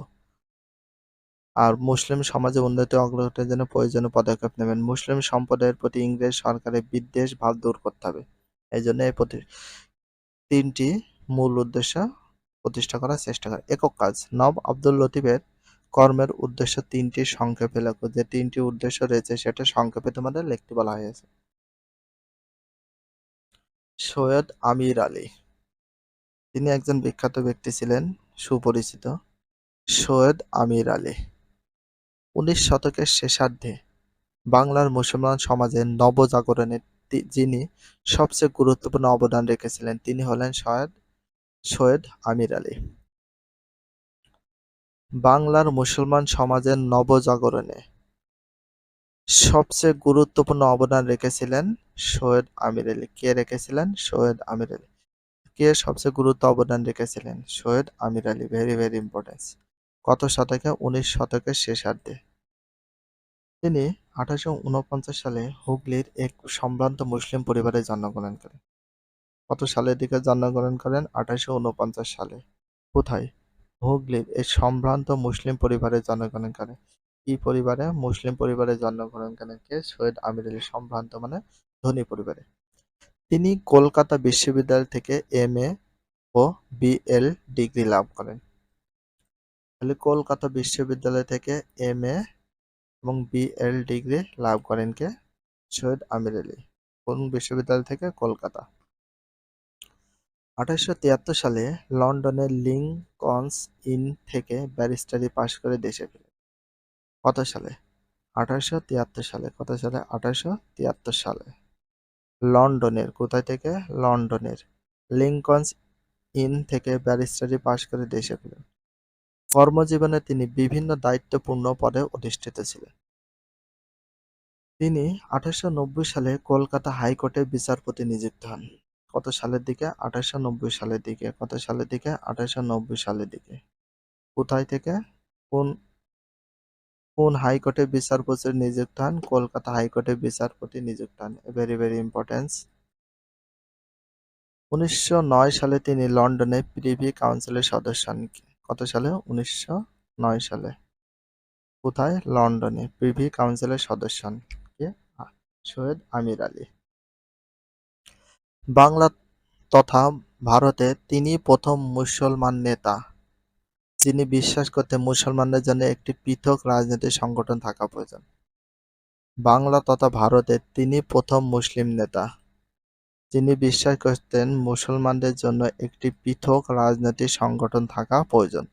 আর মুসলিম সমাজে উন্নতি ও অগ্রগতির জন্য প্রয়োজনীয় পদক্ষেপ নেবেন। মুসলিম সম্প্রদায়ের প্রতি ইংরেজ সরকারের বিদ্বেষ ভাব দূর করতে হবে। এই জন্য এই 3টি মূল উদ্দেশ্য প্রতিষ্ঠা করার চেষ্টা করে। একক কাজ, নওয়াব আব্দুল লতিফের কর্মের উদ্দেশ্য 3টি সংক্ষেপে লেখো। যে 3টি উদ্দেশ্য রয়েছে সেটা সংক্ষেপে তোমাদের লিখতে বলা হয়েছে। সৈয়দ আমির আলী, তিনি একজন বিখ্যাত ব্যক্তি ছিলেন, সুপরিচিত। সৈয়দ আমির আলী 19 শতকের শেষার্ধে বাংলার মুসলমান সমাজের নবজাগরণে যিনি সবচেয়ে গুরুত্বপূর্ণ অবদান রেখেছিলেন তিনি হলেন সৈয়দ আমির আলী। বাংলার মুসলমান সমাজের নবজাগরণে সবচেয়ে গুরুত্বপূর্ণ অবদান রেখেছিলেন সৈয়দ আমির আলী। কে রেখেছিলেন? সৈয়দ আমির আলী। কে সবচেয়ে গুরুত্ব অবদান রেখেছিলেন? Syed Amir Ali. Very very importance. কত শতকে? 19 শতকের শেষার্ধে। তিনি 1849 সালে হুগলির এক সম্ভ্রান্ত মুসলিম পরিবারে জন্মগ্রহণ করেন। কত সালের দিকে জন্মগ্রহণ করেন? 1849 সালে। কোথায়? হুগলির এক সম্ভ্রান্ত মুসলিম পরিবারে জন্মগ্রহণ করেন। কি পরিবারে? মুসলিম পরিবারে জন্মগ্রহণ করেন। কে? সৈয়দ আমির আলী। সম্ভ্রান্ত মানে ধনী পরিবারে। তিনি কলকাতা বিশ্ববিদ্যালয় থেকে এমএ ও বিএল ডিগ্রি লাভ করেন। তাহলে কলকাতা বিশ্ববিদ্যালয় থেকে এমএ এবং বিএল ডিগ্রি লাভ করেন কে? সৈয়দ আমির আলী। কোন বিশ্ববিদ্যালয় থেকে? কলকাতা। 1873 সালে লন্ডনের লিংকনস ইন থেকে ব্যারিস্টারি পাশ করে দেশে ফেরেন। কত সালে? 1873 সালে। কত সালে? 1873 সালে। লন্ডনের, কোথায় থেকে? লন্ডনের লিংকনস ইন থেকে ব্যারিস্টারি পাশ করে দেশে ফেরেন। কর্মজীবনে তিনি বিভিন্ন দায়িত্বপূর্ণ পদে অধিষ্ঠিত ছিলেন। তিনি 1890 সালে কলকাতা হাইকোর্টের বিচারপতি নিযুক্ত হন। কত সালের দিকে? 1890 সালের দিকে। কত সালের দিকে? 1890 সালের দিকে। কোথায় থেকে? কোন কোন হাইকোর্টের বিচারপতি নিযুক্ত হন? কলকাতা হাইকোর্টের বিচারপতি নিযুক্ত হন। Very very importance. 1909 সালে তিনি লন্ডনে প্রিভি কাউন্সিলের সদস্য হন। কত সালে? 1909 সালে। কোথায়? লন্ডনে প্রিভি কাউন্সিলের সদস্য হন। কে? সৈয়দ আমির আলী। বাংলা তথা ভারতে তিনি প্রথম মুসলমান নেতা যিনি বিশ্বাস করতেন মুসলমানদের জন্য একটি পৃথক রাজনৈতিক সংগঠন থাকা প্রয়োজন। বাংলা তথা ভারতে তিনি প্রথম মুসলিম নেতা যিনি বিশ্বাস করতেন মুসলমানদের জন্য একটি পৃথক রাজনৈতিক সংগঠন থাকা প্রয়োজন।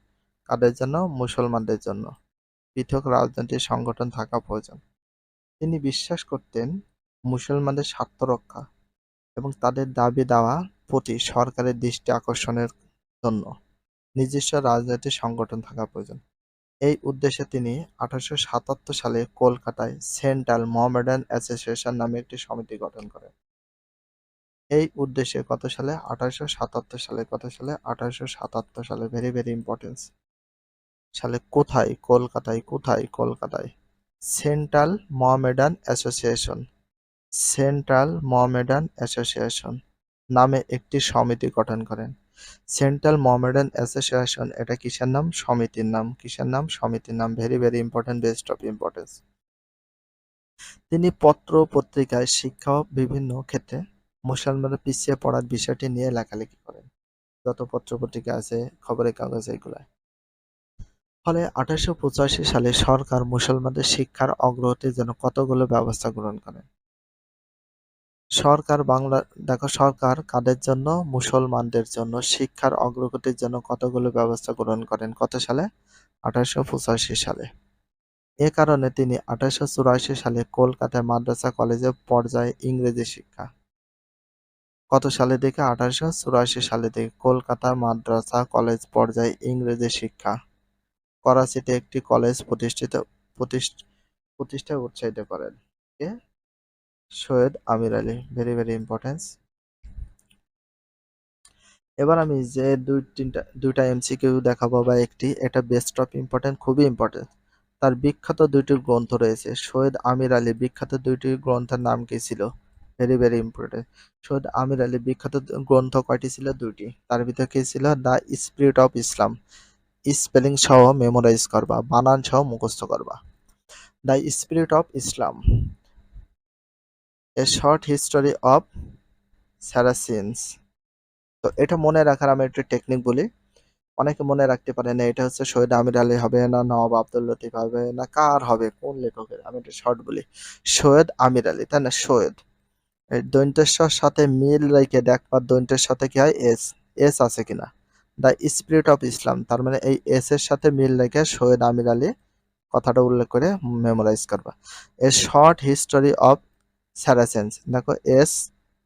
কাদের জন্য? মুসলমানদের জন্য পৃথক রাজনৈতিক সংগঠন থাকা প্রয়োজন। তিনি বিশ্বাস করতেন মুসলমানদের স্বার্থ রক্ষা এবং তাদের দাবি দাওয়া প্রতি সরকারের দৃষ্টি আকর্ষণের জন্য নিজস্ব রাজনৈতিক সংগঠন থাকা প্রয়োজন। এই উদ্দেশ্যে তিনি 1877 সালে কলকাতায় সেন্ট্রাল মোহামেডান অ্যাসোসিয়েশন নামে একটি সমিতি গঠন করেন। এই উদ্দেশ্যে কত সালে? 1877 সালে। কত সালে? 1877 সালে। Very very importance. সালে কোথায়? কলকাতায়। কোথায়? কলকাতায়। Central Mohammedan association, central Mohammedan association নামে একটি সমিতি গঠন করেন। সেন্ট্রাল মোহামেডান অ্যাসোসিয়েশন এটা কিসের নাম? সমিতির নাম। কিসের নাম? সমিতির নাম। Very very important, best of importance. তিনি পত্র পত্রিকায় শিক্ষা ও বিভিন্ন ক্ষেত্রে মুসলমানরা পিছিয়ে পড়ার বিষয়টি নিয়ে লেখালেখি করেন। যত পত্র পত্রিকা আছে, খবরের কাগজ, এগুলায়। ফলে 1885 সালে সরকার মুসলমানদের শিক্ষার অগ্রগতির জন্য কতগুলো ব্যবস্থা গ্রহণ করেন। সরকার কাদের জন্য? মুসলমানদের জন্য শিক্ষার অগ্রগতির জন্য কতগুলো ব্যবস্থা গ্রহণ করেন। কত সালে? 1885 সালে। এ কারণে তিনি 1884 সালে কলকাতায় মাদ্রাসা কলেজে পর্যায়ে ইংরেজি শিক্ষা। কত সালে থেকে? 1884 সালে থেকে কলকাতা মাদ্রাসা কলেজ পর্যায়ে ইংরেজি শিক্ষা। করাচিতে একটি কলেজ প্রতিষ্ঠায় উৎসাহিত করেন। কে? Syed Amir Ali. Very very importance. এবার আমি যে দুইটা এমসিকিউ দেখাবো বা এটা বেস্ট অফ ইম্পর্টেন্ট, খুবই ইম্পর্টেন্ট। তার বিখ্যাত দুইটি গ্রন্থ রয়েছে। সৈয়দ আমির আলী বিখ্যাত দুইটি গ্রন্থের নাম কি ছিল? Very very important. Syed Amir Ali বিখ্যাত গ্রন্থ কয়টি ছিল? দুইটি। তার ভিতরে কি ছিল? The spirit of Islam. Spelling সহ মেমোরাইজ করবা, বানান সহ মুখস্থ করবা। The spirit of Islam, a short history of Saracens. তো এটা মনে রাখার আমি একটু টেকনিক বলি। অনেকে মনে রাখতে পারে না এটা হচ্ছে সৈয়দ আমির আলী হবে না নওয়াব আব্দুল লতিফ হবে না কার হবে, কোন লেখকের। আমি একটু শর্ট বলি। সৈয়দ আমির আলী, তাই না? সৈয়দ এই দন্তেশ্বর সাথে মিল রেখে দেখবার দন্তের সাথে কি হয়? এস। এস আছে কিনা। দ্য স্পিরিট অফ ইসলাম, তার মানে এই এস এর সাথে মিল রেখে সৈয়দ আমির আলী কথাটা উল্লেখ করে মেমোরাইজ করবা। এ শর্ট হিস্টোরি অফ স্যারাসেন্স, দেখো এস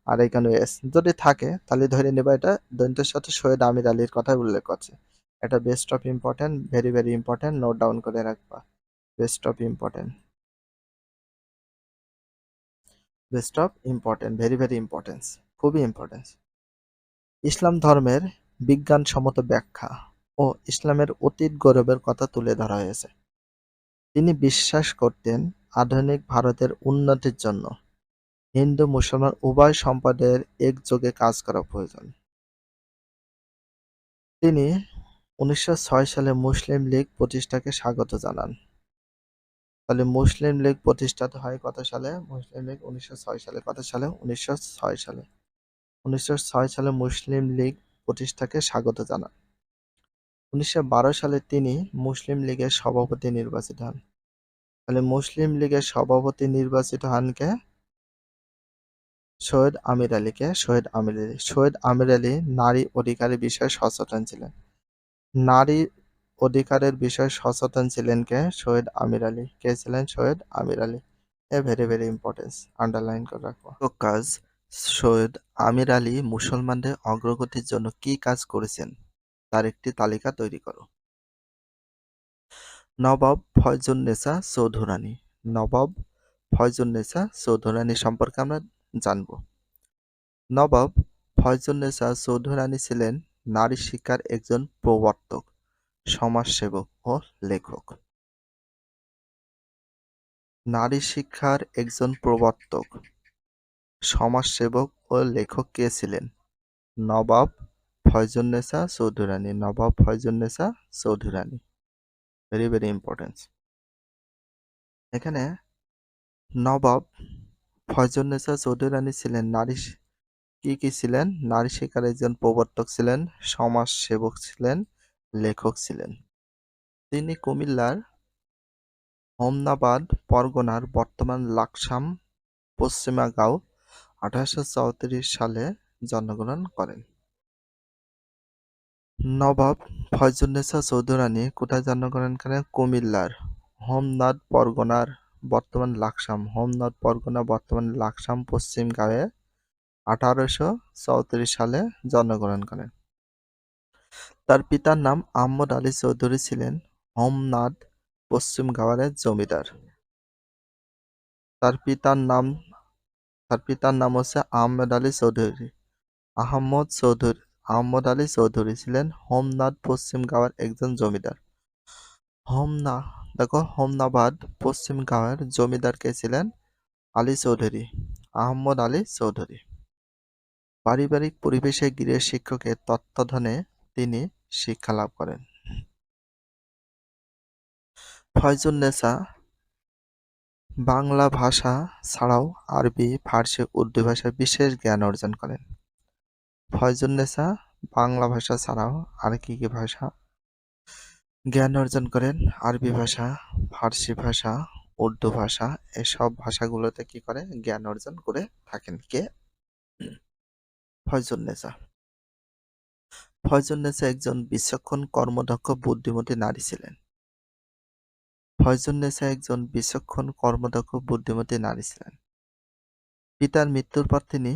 আর এখানে এস যদি থাকে তাহলে ধরে নেবা এটা দন্তের সাথে সৈয়দ আমির আলীর কথা উল্লেখ করছে। এটা best of important, very very important, note down করে রাখবা। Best of important, best of important, very very importance, খুবই ইম্পর্টেন্স। ইসলাম ধর্মের বিজ্ঞানসম্মত ব্যাখ্যা ও ইসলামের অতীত গৌরবের কথা তুলে ধরা হয়েছে। তিনি বিশ্বাস করতেন আধুনিক ভারতের উন্নতির জন্য হিন্দু মুসলমান উভয় সম্প্রদায়ের একযোগে কাজ করা প্রয়োজন। তিনি 1906 সালে মুসলিম লীগ প্রতিষ্ঠাকে স্বাগত জানান। তাহলে মুসলিম লীগ প্রতিষ্ঠা হয় কত সালে? মুসলিম লীগ 1906 সালে। কত সালে? 1906 সালে। 1906 সালে মুসলিম লীগ প্রতিষ্ঠাকে স্বাগত জানান। 1912 সালে তিনি মুসলিম লীগের সভাপতি নির্বাচিত হন। তাহলে মুসলিম লীগের সভাপতি নির্বাচিত হন কে? সৈয়দ আমির আলী। কে? সৈয়দ আমির আলী। সৈয়দ আমির আলী নারী অধিকারের বিষয়ে সচেতন ছিলেন। নারী অধিকারের বিষয়ে সচেতন ছিলেন কে? সৈয়দ আমির আলী। কে ছিলেন? Syed Amir Ali. A very very importance, underline করে রাখো। কাজ, সৈয়দ আমির আলী মুসলমানদের অগ্রগতির জন্য কি কাজ করেছেন তার একটি তালিকা তৈরি করো। নবাব ফয়জুন্নেসা চৌধুরানী। নবাব ফয়জুন্নেসা চৌধুরানী সম্পর্কে আমরা জানব। নবাব ফয়জুন্নেসা চৌধুরানী ছিলেন নারী শিক্ষার একজন প্রবর্তক, সমাজসেবক ও লেখক। নারী শিক্ষার একজন প্রবর্তক, সমাজসেবক ও লেখক কে ছিলেন? Nawab Faizunnesa Choudhurani. Nawab Faizunnesa Choudhurani, very very important. এখানে নবাব ফয়জুন্নেসা চৌধুরানী ছিলেন কি ছিলেন? নারী শিক্ষার একজন প্রবর্তক ছিলেন, সমাজসেবক ছিলেন, লেখক ছিলেন। তিনি কুমিল্লার হোমনাবাদ পরগনার বর্তমান লাকসাম পশ্চিমাগাঁও 1834 সালে জন্মগ্রহণ করেন। নবাব ফয়জুন্নেসা চৌধুরানী কোথায় জন্মগ্রহণ করেন? কুমিল্লার হোমনাদ পরগনার বর্তমান লাকসাম, হোমনাথ পরগনা বর্তমানে লাকসাম পশ্চিমগাঁওয়ে 1834 সালে জন্মগ্রহণ করেন। তার পিতার নাম আহমদ আলী চৌধুরী ছিলেন হোমনাথ পশ্চিমগাঁওয়ের জমিদার। তার পিতার নাম হচ্ছে আহমদ আলী চৌধুরী। আহমদ আলী চৌধুরী ছিলেন হোমনাথ পশ্চিমগাঁওয়ের একজন জমিদার। হোমনা হোমনাবাদ পশ্চিমগাঁওয়ের জমিদার কে ছিলেন? আলী চৌধুরী, আহমদ আলী চৌধুরী। পারিবারিক পরিবেশে গৃহ শিক্ষকের তত্ত্বাবধানে তিনি শিক্ষা লাভ করেন। ফয়জুন্নেছা বাংলা ভাষা ছাড়াও আরবি, ফার্সি, উর্দু ভাষায় বিশেষ জ্ঞান অর্জন করেন। ফয়জুন্নেছা বাংলা ভাষা ছাড়াও আর কি কি ভাষা জ্ঞান অর্জন করেন? আরবি ভাষা, ফার্সি ভাষা, উর্দু ভাষা, এসব ভাষাগুলোতে কি করে জ্ঞান অর্জন করে থাকেন কে? ফয়জুন্নেছা। ফয়জুন্নেছা একজন বিচক্ষণ, কর্মদক্ষ, বুদ্ধিমতী নারী ছিলেন। ফয়জুন্নেছা একজন বিচক্ষণ, কর্মদক্ষ, বুদ্ধিমতী নারী ছিলেন। পিতার মৃত্যুর পর তিনি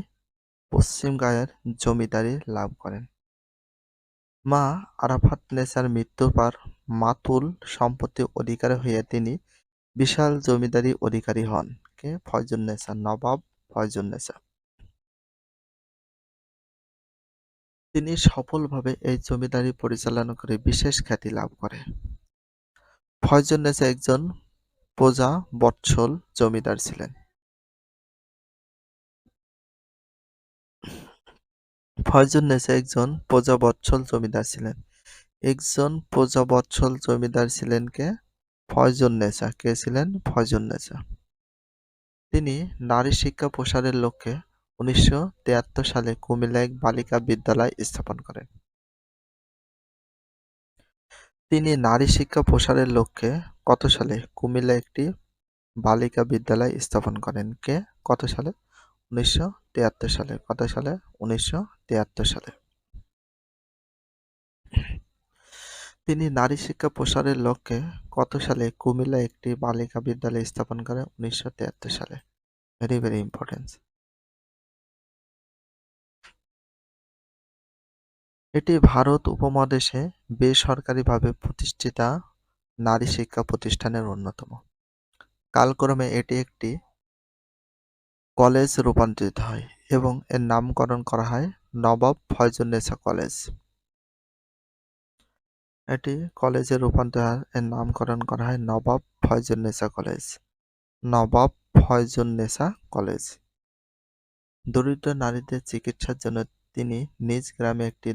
পশ্চিমগাঁয়ের জমিদারি লাভ করেন। মা আরাফাত নেছার মৃত্যুর পর মাতুল সম্পত্তির অধিকারী হয়ে তিনি বিশাল জমিদারি অধিকারী হন। কে? ফয়জুন্নেছা, নবাব ফয়জুন্নেছা। তিনি সফলভাবে এই জমিদারি পরিচালনা করে বিশেষ খ্যাতি লাভ করে। ফয়জুন্নেছা একজন প্রজা বৎসল জমিদার ছিলেন। ফয়জুন্নেছা একজন প্রজাবৎসল জমিদার ছিলেন। একজন প্রজাবৎসল জমিদার ছিলেন কে? ফয়জুন্নেছা। কে ছিলেন? ফয়জুন্নেছা। তিনি নারী শিক্ষা প্রসারের লক্ষ্যে 1973 সালে কুমিল্লায় এক বালিকা বিদ্যালয় স্থাপন করেন। তিনি নারী শিক্ষা প্রসারের লক্ষ্যে কত সালে কুমিল্লায় একটি বালিকা বিদ্যালয় স্থাপন করেন? কে? কত সালে? 1973 সালে। কত সালে? 1973 সালে। তিনি নারী শিক্ষা প্রসারের লক্ষ্যে কত সালে কুমিল্লায় একটি বালিকা বিদ্যালয় স্থাপন করেন? 1973 সালে। Very very important. এটি ভারত উপমহাদেশে বেসরকারিভাবে প্রতিষ্ঠিত নারী শিক্ষা প্রতিষ্ঠানের অন্যতম। কালক্রমে এটি একটি কলেজ রূপান্তরিত হয় এবং এর নামকরণ করা হয় নবাব ফয়জুন্নেছা কলেজ। এটি কলেজে রূপান্তর হয়, এর নামকরণ করা হয় নবাব ফয়জুন্নেছা কলেজ। নবাব ফয়জুন্নেছা কলেজ। দরিদ্র নারীদের চিকিৎসার জন্য তিনি নিজ গ্রামে একটি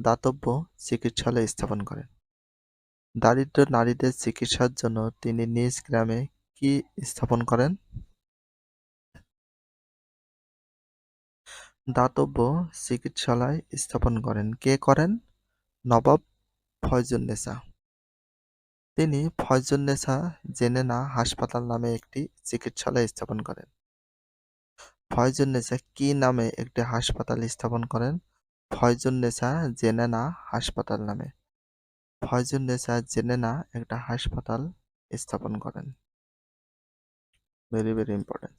দাতব্য চিকিৎসালয় স্থাপন করেন। দারিদ্র নারীদের চিকিৎসার জন্য তিনি নিজ গ্রামে কি স্থাপন করেন? দাতব্য চিকিৎসালয় স্থাপন করেন। কে করেন? নবাব ফয়জুন্নেছা। তিনি ফয়জুন্নেছা জেনেনা হাসপাতাল নামে একটি চিকিৎসালয় স্থাপন করেন। ফয়জুন্নেছা কি নামে একটি হাসপাতাল স্থাপন করেন? ফয়জুন্নেছা জেনেনা হাসপাতাল নামে। ফয়জুন্নেছা জেনেনা একটা হাসপাতাল স্থাপন করেন। Very very important.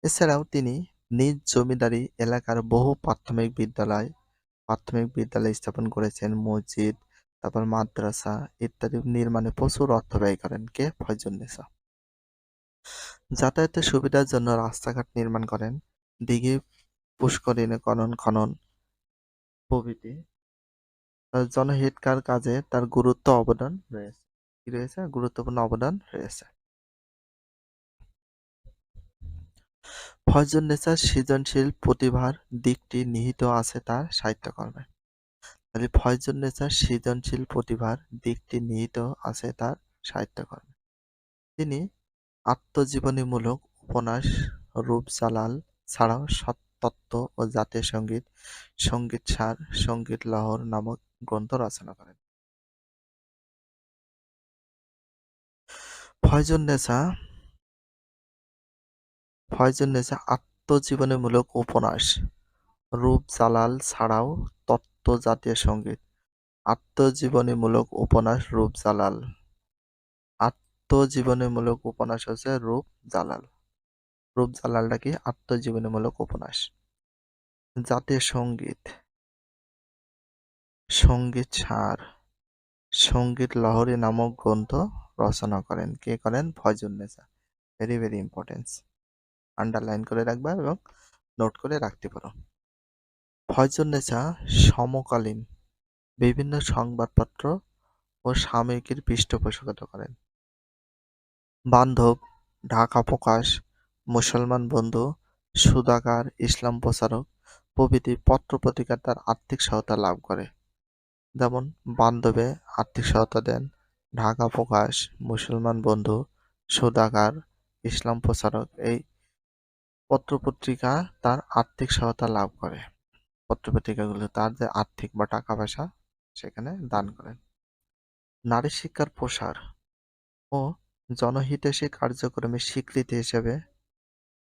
এছাড়াও তিনি নিজ জমিদারি এলাকার বহু প্রাথমিক বিদ্যালয় স্থাপন করেছেন, মসজিদ, তারপর মাদ্রাসা ইত্যাদি নির্মাণে প্রচুর অর্থ ব্যয় করেন। কে? ফয়জুন্নেছা। যাতায়াতের সুবিধার জন্য রাস্তাঘাট নির্মাণ করেন, দিঘি, পুষ্করিণী খনন প্রভৃতি জনহিতকর কাজে তার অবদান রয়েছে। কি রয়েছে? গুরুত্বপূর্ণ অবদান রয়েছে। ফয়জুন্নেছার সৃজনশীল প্রতিভার দিকটি নিহিত আছে তার সাহিত্যকর্মে। তাহলে ফয়জুন্নেছার সৃজনশীল প্রতিভার দিকটি নিহিত আছে তার সাহিত্যকর্মে। তিনি আত্মজীবনীমূলক উপন্যাস, রূপজালাল ছাড়াও তত্ত্ব ও জাতীয় সঙ্গীত, সঙ্গীত সার, সঙ্গীত লহর নামক গ্রন্থ রচনা করেন। ফয়জুন্নেছা আত্মজীবনীমূলক উপন্যাস, রূপজালাল ছাড়াও তত্ত্ব, জাতীয় সঙ্গীত। আত্মজীবনীমূলক উপন্যাস, রূপজালাল। আত্মজীবনীমূলক উপন্যাস হচ্ছে রূপ জালাল। রূপ জালালটা কি? আত্মজীবনীমূলক উপন্যাস। জাতীয় সঙ্গীত, সঙ্গীত সার, সঙ্গীত লহরী নামক গ্রন্থ রচনা করেন। কে করেন? Faizunnesa. Very very importance. Underline করে রাখবা এবং নোট করে রাখতে পারো। ফয়জুন্নেছা সমকালীন বিভিন্ন সংবাদপত্র ও সাময়িকীর পৃষ্ঠপোষকতা করেন। বান্ধব, ঢাকা প্রকাশ, মুসলমান বন্ধু, সুধাকার, ইসলাম প্রচারক প্রভৃতি পত্র-পত্রিকা তার আর্থিক সহায়তা লাভ করে। যেমন বান্ধবে আর্থিক সহায়তা দেন, ঢাকা প্রকাশ, মুসলমান বন্ধু, সুধাকার, ইসলাম প্রচারক এই পত্র-পত্রিকা তার আর্থিক সহায়তা লাভ করে। পত্র-পত্রিকাগুলো তার যে আর্থিক বা টাকা পয়সা সেখানে দান করেন। নারী শিক্ষার প্রসার ও জনহিতৈষী কার্যক্রমের স্বীকৃতি হিসেবে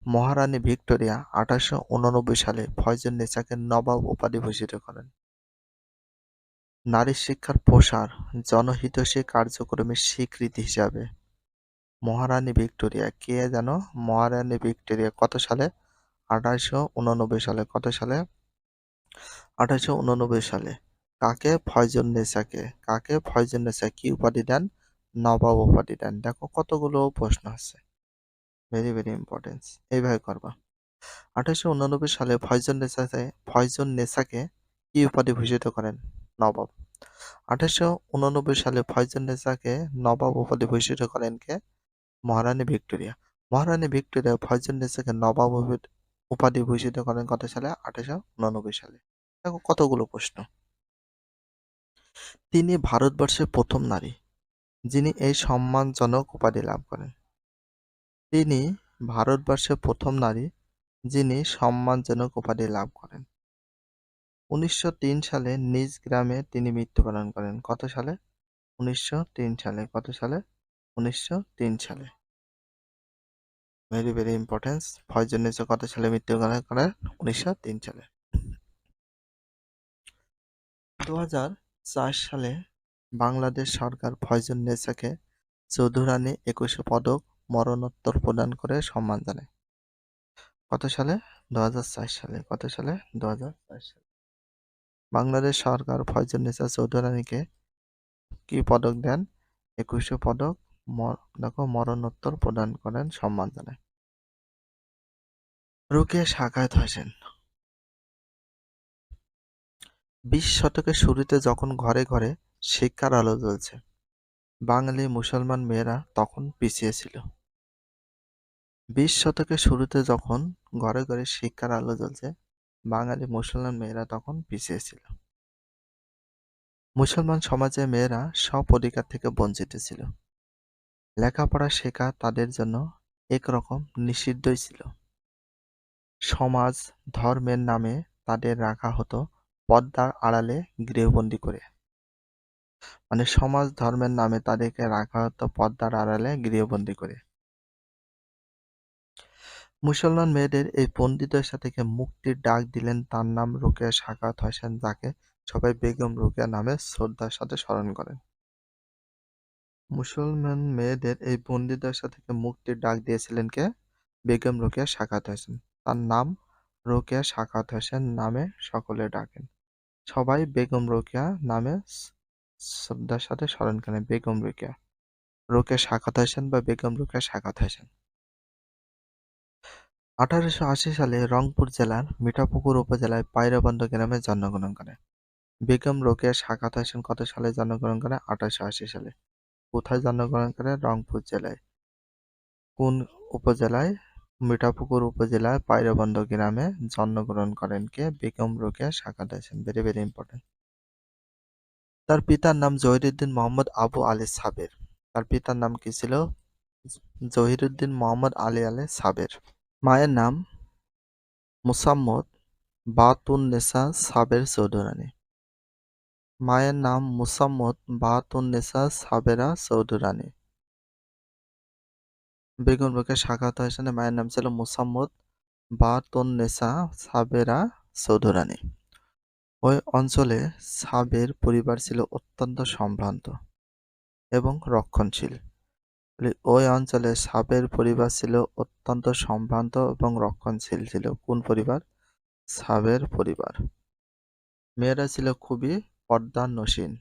মহারানী ভিক্টোরিয়া 1889 সালে ফয়জুন্নেছাকে নবাব উপাধি ভূষিত করেন। নারী শিক্ষার প্রসার, জনহিতৈষী কার্যক্রমের স্বীকৃতি হিসাবে মহারানী ভিক্টোরিয়া, কে যেন? মহারানী ভিক্টোরিয়া কত সালে? 1889 সালে। কত সালে? 1889 সালে। কাকে? ফয়জুন্নেছাকে। কাকে? ফয়জুন্নেছা কি উপাধি দেন? নবাব উপাধি দেন। দেখো কতগুলো প্রশ্ন আছে, ভেরি ভেরি ইম্পর্টেন্স। এইভাবে করবা। 1889 সালে ফয়জুন্নেছাকে কি উপাধি ভূষিত করেন? নবাব। 1889 সালে ফয়জুন্নেছাকে নবাব উপাধি ভূষিত করেন কে? মহারানী ভিক্টোরিয়া। মহারানী ভিক্টোরিয়া ফয়জুন্নেছাকে নবাব উপাধি ভূষিত করেন কত সালে? 1889 সালে। দেখো কতগুলো প্রশ্ন। তিনি ভারতবর্ষের প্রথম নারী যিনি এই সম্মানজনক উপাধি লাভ করেন। তিনি ভারতবর্ষের প্রথম নারী যিনি সম্মানজনক উপাধি লাভ করেন। 1903 সালে নিজ গ্রামে তিনি মৃত্যুবরণ করেন। কত সালে? 1903 সালে। কত সালে? 1903 সালে। Very very importance. ফয়জুন্নেছা কত সালে মৃত্যুবরণ করেন? 1903 সালে। 2004 সালে বাংলাদেশ সরকার ফয়জুন্নেছাকে চৌধুরানী 21 পদক মরণোত্তর প্রদান করে সম্মান জানায়। কত সালে? 2004 সালে। কত সালে? 2004 সালে। বাংলাদেশ সরকার ফয়জুন্নেছা চৌধুরানীকে কি পদক দেন? 21 পদক দেখো মরণোত্তর প্রদান করেন, সম্মান জানায়। রোকেয়া সাখাওয়াত হোসেন 20 শতকের শুরুতে যখন ঘরে ঘরে শিক্ষার আলো জ্বলছে, বাঙালি মুসলমান মেয়েরা তখন পিছিয়ে ছিল। 20 শতকের শুরুতে যখন ঘরে ঘরে শিক্ষার আলো জ্বলছে, বাঙালি মুসলমান মেয়েরা তখন পিছিয়ে ছিল। মুসলমান সমাজে মেয়েরা সব অধিকার থেকে বঞ্চিত ছিল। লেখাপড়া শেখা তাদের জন্য একরকম নিষিদ্ধই ছিল। সমাজ ধর্মের নামে তাদের রাখা হতো পর্দার আড়ালে গৃহবন্দী করে। মানে সমাজ ধর্মের নামে তাদেরকে রাখা হতো পর্দার আড়ালে গৃহবন্দী করে। মুসলমান মেয়েদের এই বন্দিদশা থেকে মুক্তির ডাক দিলেন তার নাম রোকেয়া সাখাওয়াত হোসেন, যাকে সবাই বেগম রোকেয়া নামে শ্রদ্ধার সাথে স্মরণ করেন। মুসলমান মেয়েদের এই বন্দিদশা থেকে মুক্তির ডাক দিয়েছিলেন কে? বেগম রোকেয়া সাখাওয়াত হোসেন। তার নাম রোকেয়া সাখাওয়াত হোসেন নামে সকলে ডাকেন। সবাই বেগম রোকেয়া নামে শ্রদ্ধার সাথে স্মরণ করেন। বেগম রোকেয়া, রোকেয়া সাখাওয়াত হোসেন বা বেগম রোকেয়া সাখাওয়াত হোসেন। 1880 সালে রংপুর জেলার মিঠাপুকুর উপজেলায় পায়রাবন্দ গ্রামে জন্মগ্রহণ করেন। বেগম রোকেয়া সাখাওয়াত হোসেন কত সালে জন্মগ্রহণ করেন? 1880 সালে। কোথায় জন্মগ্রহণ করেন? রংপুর জেলায়। কোন উপজেলায়? মিঠাপুকুর উপজেলায় পায়রাবন্দ গ্রামে জন্মগ্রহণ করেন কে? Begum Rokeya Sakhawat Hossain. Very very important. তার পিতার নাম জহিরুদ্দিন মোহাম্মদ আবু আলী সাবের। তার পিতার নাম কি ছিল? জহিরুদ্দিন মোহাম্মদ আলী সাবের। মায়ের নাম মুসাম্মদ বাতুন্নেছা সাবের চৌধুরানী। মায়ের নাম মুসাম্মদ বাতুন্নেছা সাবেরা চৌধুরানী। বেগম রোকেয়া সাখাওয়াত হোসেনের মায়ের নাম ছিল মুসাম্মদ বাতুন্নেছা সাবেরা চৌধুরানী। ওই অঞ্চলে সাবের পরিবার ছিল অত্যন্ত সম্ভ্রান্ত এবং রক্ষণশীল। ওই অঞ্চলে সাবের পরিবার ছিল অত্যন্ত সম্ভ্রান্ত এবং রক্ষণশীল ছিল। কোন পরিবার? সাবের পরিবার। মেয়েরা ছিল খুবই পর্দানসীন।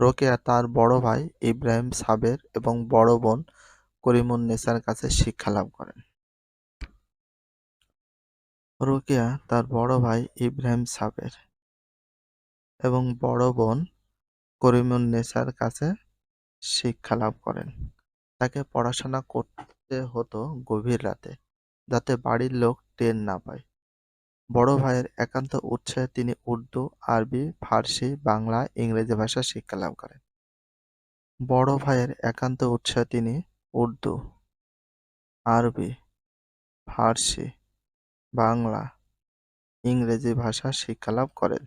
রোকেয়া তার বড় ভাই ইব্রাহিম সাবের এবং বড় বোন করিমুন্নেছার কাছে শিক্ষা লাভ করেন। রোকেয়া তার বড় ভাই ইব্রাহিম সাবের এবং বড় বোন করিমুন্নেছার কাছে শিক্ষা লাভ করেন। তাকে পড়াশোনা করতে হতো গভীর রাতে, যাতে বাড়ির লোক টের না পায়। বড় ভাইয়ের একান্ত উৎসাহে তিনি উর্দু, আরবি, ফার্সি, বাংলা, ইংরেজি ভাষা শিক্ষা লাভ করেন। বড় ভাইয়ের একান্ত উৎসাহে তিনি উর্দু, আরবি, ফার্সি, বাংলা, ইংরেজি ভাষা শিক্ষা লাভ করেন।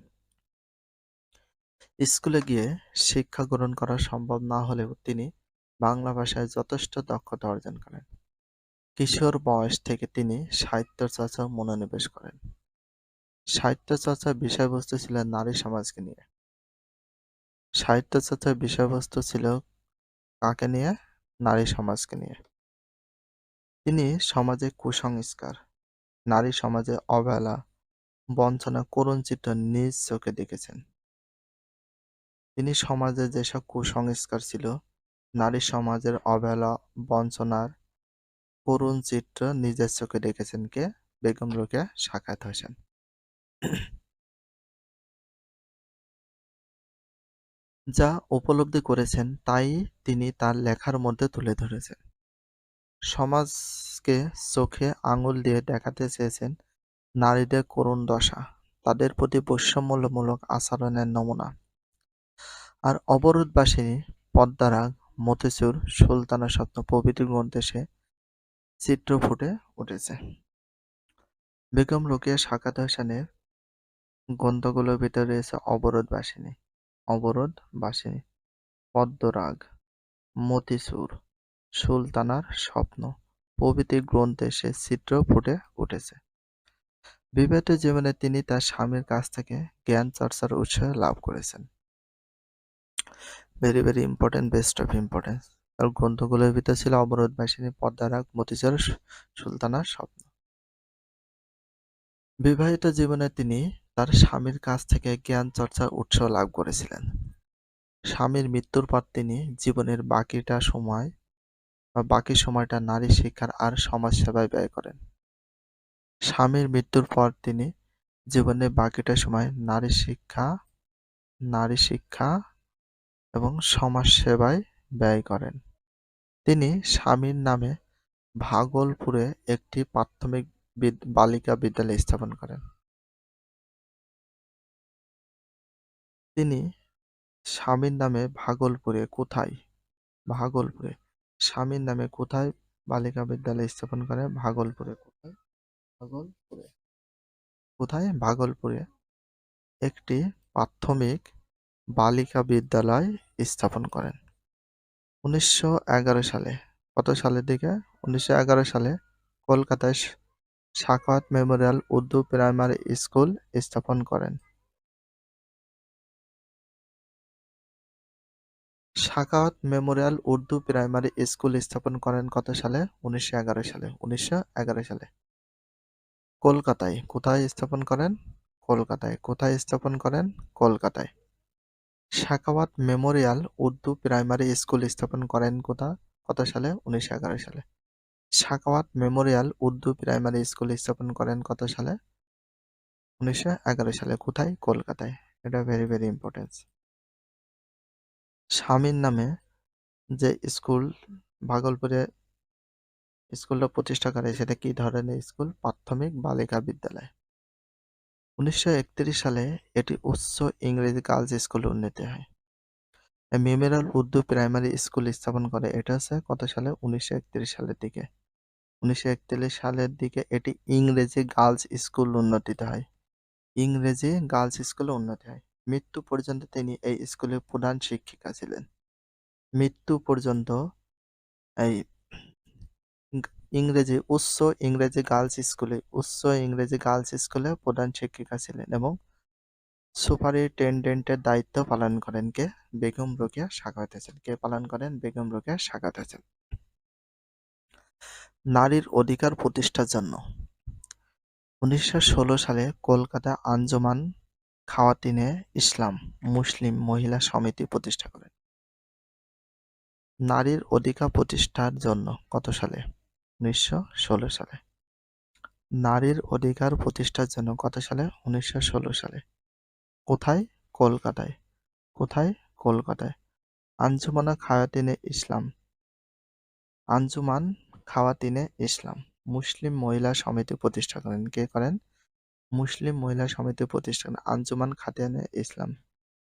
স্কুলে গিয়ে শিক্ষা গ্রহণ করা সম্ভব না হলেও তিনি বাংলা ভাষায় যথেষ্ট দক্ষতা অর্জন করেন। কিশোর বয়স থেকে তিনি সাহিত্য চর্চায় মনোনিবেশ করেন। সাহিত্য চর্চার বিষয়বস্তু ছিল নারী সমাজকে নিয়ে। সাহিত্য চর্চার বিষয়বস্তু ছিল কাকে নিয়ে? নারী সমাজকে নিয়ে। তিনি সমাজে কুসংস্কার, নারী সমাজে অবহেলা, বঞ্চনা, করুণ চিত্র নিজ চোখে দেখেছেন। তিনি সমাজে যেসব কুসংস্কার ছিল, নারী সমাজের অবহেলা, বঞ্চনার করুণ চিত্র নিজের চোখে দেখেছেন কে? বেগম রোকেয়া সাখাওয়াত হোসেন। যা উপলব্ধি করেছেন তাই তিনি তার লেখার মধ্যে তুলে ধরেছেন। সমাজকে চোখে আঙুল দিয়ে দেখাতে চেয়েছেন নারীদের করুণ দশা, তাদের প্রতি বৈষম্যমূলক আচরণের নমুনা। আর অবরোধবাসিনী, পদ্মারাগ, মতিচুর, সুলতানা স্বপ্ন প্রভৃতি গ্রন্থে সে চিত্র ফুটে উঠেছে। বেগম রোকেয়া সাখাওয়াত হোসেনের গ্রন্থগুলোর ভিতরে রয়েছে অবরোধবাসিনী, পদ্মরাগ, মতিচুর, সুলতানার স্বপ্ন প্রভৃতি গ্রন্থে সে চিত্র ফুটে উঠেছে। বিবাহিত জীবনে তিনি তার স্বামীর কাছ থেকে জ্ঞান চর্চার উৎসাহ লাভ করেছেন। Very very important, best of importance. তার গ্রন্থগুলোর ভিতর ছিল অবরোধবাসিনী, পদ্মারাগ, মতিচুর, সুলতানার স্বপ্ন। বিবাহিত জীবনে তিনি তার স্বামীর কাছ থেকে জ্ঞান চর্চার উৎসাহ লাভ করেছিলেন। স্বামীর মৃত্যুর পর তিনি জীবনের বাকি সময়টা নারী শিক্ষার আর সমাজ সেবায় ব্যয় করেন। স্বামীর মৃত্যুর পর তিনি জীবনের বাকিটা সময় নারী শিক্ষা এবং সমাজ সেবায় ব্যয় করেন। তিনি স্বামীর নামে ভাগলপুরে একটি প্রাথমিক বালিকা বিদ্যালয় স্থাপন করেন। তিনি স্বামীর নামে ভাগলপুরে স্বামীর নামে কোথায় বালিকা বিদ্যালয় স্থাপন করেন? ভাগলপুরে একটি প্রাথমিক বালিকা বিদ্যালয় স্থাপন করেন। 1911 সালে, কত সালের দিকে? 1911 সালে কলকাতায় Sakhawat Memorial Urdu primary school স্থাপন করেন। Sakhawat Memorial Urdu primary school স্থাপন করেন কত সালে? 1911 সালে। 1911 সালে। কলকাতায়। কোথায় স্থাপন করেন? কলকাতায়। কোথায় স্থাপন করেন? কলকাতায়। Sakhawat Memorial Urdu primary school স্থাপন করেন কত সালে? 1911 সালে। Sakhawat Memorial Urdu primary school স্থাপন করেন কত সালে? 1911 সালে। কোথায়? কলকাতায়। এটা ভেরি ভেরি ইম্পর্টেন্ট। স্বামীর নামে যে স্কুল ভাগলপুরে স্কুলটা প্রতিষ্ঠা করে সেটা কি ধরনের স্কুল? প্রাথমিক বালিকা বিদ্যালয়। 1931 সালে এটি উচ্চ ইংরেজি গার্লস স্কুলে উন্নীত হয়। মেমোরিয়াল উর্দু প্রাইমারি স্কুল স্থাপন করে এটা হচ্ছে কত সালে? 1931 সালের দিকে। 1931 সালের দিকে এটি ইংরেজি গার্লস স্কুল উন্নীত হয়। ইংরেজি গার্লস স্কুলে উন্নতি হয়। মৃত্যু পর্যন্ত তিনি এই স্কুলের প্রধান শিক্ষিকা ছিলেন। মৃত্যু পর্যন্ত এই উচ্চ ইংরেজি গার্লস স্কুলে প্রধান শিক্ষিকা ছিলেন এবং সুপারিনটেনডেন্টের দায়িত্ব পালন করেন কে? বেগম রোকেয়া সাখাওয়াত হোসেন। কে পালন করেন? বেগম রোকেয়া সাখাওয়াত হোসেন। নারীর অধিকার প্রতিষ্ঠার জন্য 1916 সালে কলকাতা আঞ্জুমান খাওয়াতিনে ইসলাম মুসলিম মহিলা সমিতি প্রতিষ্ঠা করেন। নারীর অধিকার প্রতিষ্ঠার জন্য কত সালে? 1916 সালে। নারীর অধিকার প্রতিষ্ঠার জন্য কত সালে? 1916 সালে। কোথায়? কলকাতায়। কোথায়? কলকাতায়। আঞ্জুমানা খাওয়াতিনে ইসলাম আঞ্জুমান খাওয়াতিনে ইসলাম মুসলিম মহিলা সমিতি প্রতিষ্ঠা করেন। কে করেন? মুসলিম মহিলা সমিতি প্রতিষ্ঠা করেন। আঞ্জুমান খাওয়াতিনে ইসলাম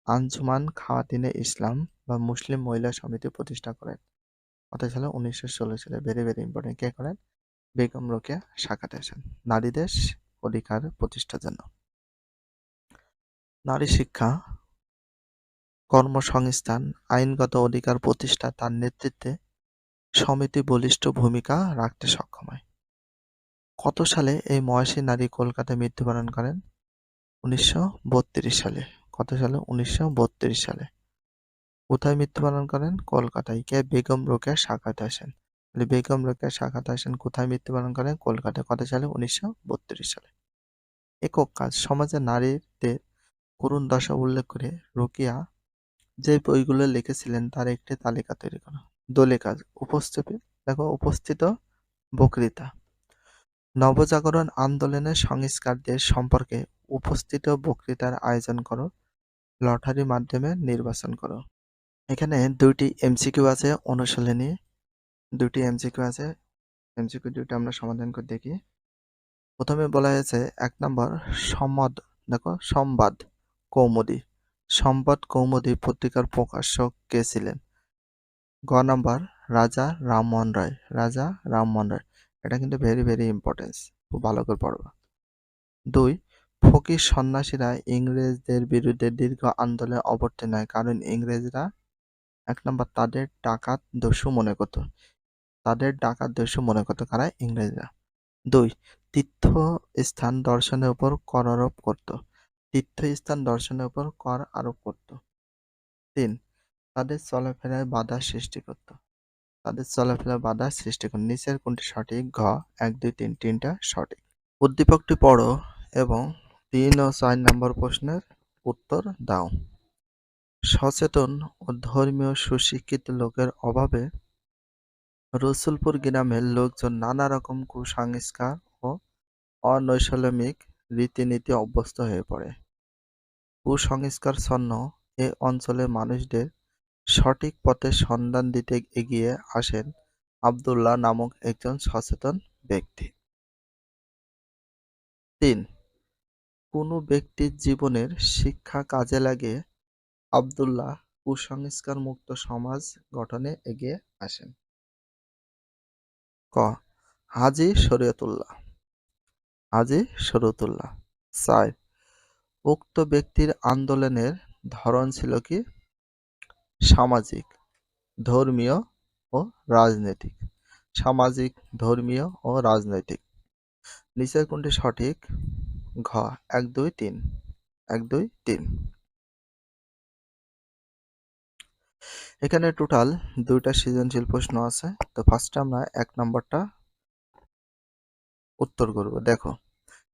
আঞ্জুমান খাওয়াতিনে ইসলাম বা মুসলিম মহিলা সমিতি প্রতিষ্ঠা করেন। কত সালে? 1916 সালে। Very very important. কে করেন? বেগম রোকেয়া সাখাতে আসেন নারীদের অধিকার প্রতিষ্ঠার জন্য। নারী শিক্ষা, কর্মসংস্থান, আইনগত অধিকার প্রতিষ্ঠা তার নেতৃত্বে সমিতি বলিষ্ঠ ভূমিকা রাখতে সক্ষম হয়। কত সালে এই মহাশী নারী কলকাতায় মৃত্যুবরণ করেন? 1932 সালে। কত সালে? 1932 সালে। কোথায় মৃত্যুবরণ করেন? কলকাতায়। কে? বেগম রোকেয়া সাখাওয়াত হোসেন। বেগম রোকেয়া সাখাওয়াত হোসেন কোথায় মৃত্যুবরণ করেন? কলকাতায়। কত সালে? 1932 সালে। একক কাজ, সমাজে নারীদের করুণ দশা উল্লেখ করে রোকেয়া যে বইগুলো লিখেছিলেন তার একটি তালিকা তৈরি করা। দলে কাজ, উপস্থিত বক্তৃতা, নবজাগরণ আন্দোলনের সংস্কারদের সম্পর্কে উপস্থিত বক্তৃতার আয়োজন করো, লটারির মাধ্যমে নির্বাচন করো। এখানে দুইটি এমসিকিউ আছে অনুশীলনী, দুটি এমসিকিউ আছে। এমসিকিউ দুটো আমরা সমাধান করে দেখি। প্রথমে বলা হয়েছে 1 নম্বর সংবাদ কৌমুদী। সংবাদ কৌমুদী পত্রিকার প্রকাশক কে ছিলেন? গ নাম্বার রাজা রামমোহন রায়। রাজা রামমোহন রায়। এটা কিন্তু ভেরি ভেরি ইম্পর্টেন্স, খুব ভালো করে পড়বা। 2 ফকির সন্ন্যাসীরা ইংরেজদের বিরুদ্ধে দীর্ঘ আন্দোলনে অবতীর্ণ হয় কারণ ইংরেজরা 1 নম্বর তাদের ডাকাত দস্যু মনে করত। তাদের ডাকাত দস্যু মনে করত কারা? ইংরেজরা। 2 তীর্থস্থান দর্শনের উপর কর আরোপ করত। তীর্থস্থান দর্শনের উপর কর আরোপ করত। 3 তাদের চলাফেরায় বাধা সৃষ্টি করত। তাদের চলাফেরায় বাধা সৃষ্টি করত। নিচের কোনটি সঠিক? ঘ 1 2 3 তিনটা সঠিক। উদ্দীপকটি পড়ো এবং 3 ও 4 নম্বর প্রশ্নের উত্তর দাও। সচেতন ও ধর্মীয় সুশিক্ষিত লোকের অভাবে রসুলপুর গ্রামের লোকজন নানা রকম কুসংস্কার ও অনৈসলামিক রীতিনীতি অভ্যস্ত হয়ে পড়ে। কুসংস্কারচ্ছন্ন এ অঞ্চলের মানুষদের সঠিক পথের সন্ধান দিতে এগিয়ে আসেন আবদুল্লাহ নামক একজন সচেতন ব্যক্তি। 3 কোনো ব্যক্তির জীবনের শিক্ষা কাজে লাগে আবদুল্লাহ কুসংস্কার মুক্ত সমাজ গঠনে এগিয়ে আসেন। ক হাজী শরীয়তুল্লাহ। হাজী শরীয়তুল্লাহ। 4 উক্ত ব্যক্তির আন্দোলনের ধরন ছিল কি? সামাজিক, ধর্মীয় ও রাজনৈতিক। সামাজিক, ধর্মীয় ও রাজনৈতিক। নিচের কোনটি সঠিক? ঘ 1 2 3। 1 2 3। এখানে টোটাল 2টা সৃজনশীল প্রশ্ন আছে। তো ফার্স্টে আমরা 1 নম্বরটা উত্তর করব। দেখো,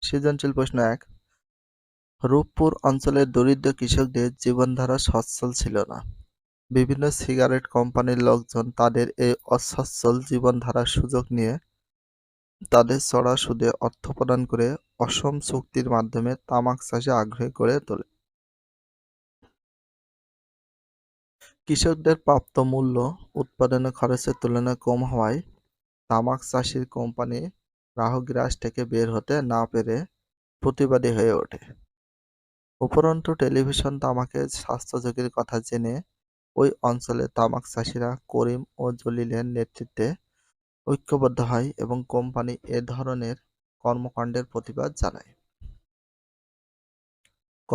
সৃজনশীল প্রশ্ন 1, রূপপুর অঞ্চলের দরিদ্র কৃষকদের জীবনধারা সচ্ছল ছিল না। বিভিন্ন সিগারেট কোম্পানির লোকজন তাদের এই অসচ্ছল জীবনধারার সুযোগ নিয়ে তাদের চড়া সুদে অর্থ প্রদান করে অসম চুক্তির মাধ্যমে তামাক চাষে আগ্রহী করে তোলে। কৃষকদের প্রাপ্ত মূল্য উৎপাদনের খরচের তুলনায় কম হওয়ায় তামাক চাষির কোম্পানি রাহুগ্রাস থেকে বের হতে না পেরে প্রতিবাদী হয়ে ওঠে। উপরন্তু টেলিভিশন তামাকের স্বাস্থ্য ঝুঁকির কথা জেনে ওই অঞ্চলের তামাক চাষিরা করিম ও জলিলের নেতৃত্বে ঐক্যবদ্ধ হয় এবং কোম্পানি এ ধরনের কর্মকাণ্ডের প্রতিবাদ জানায়। ক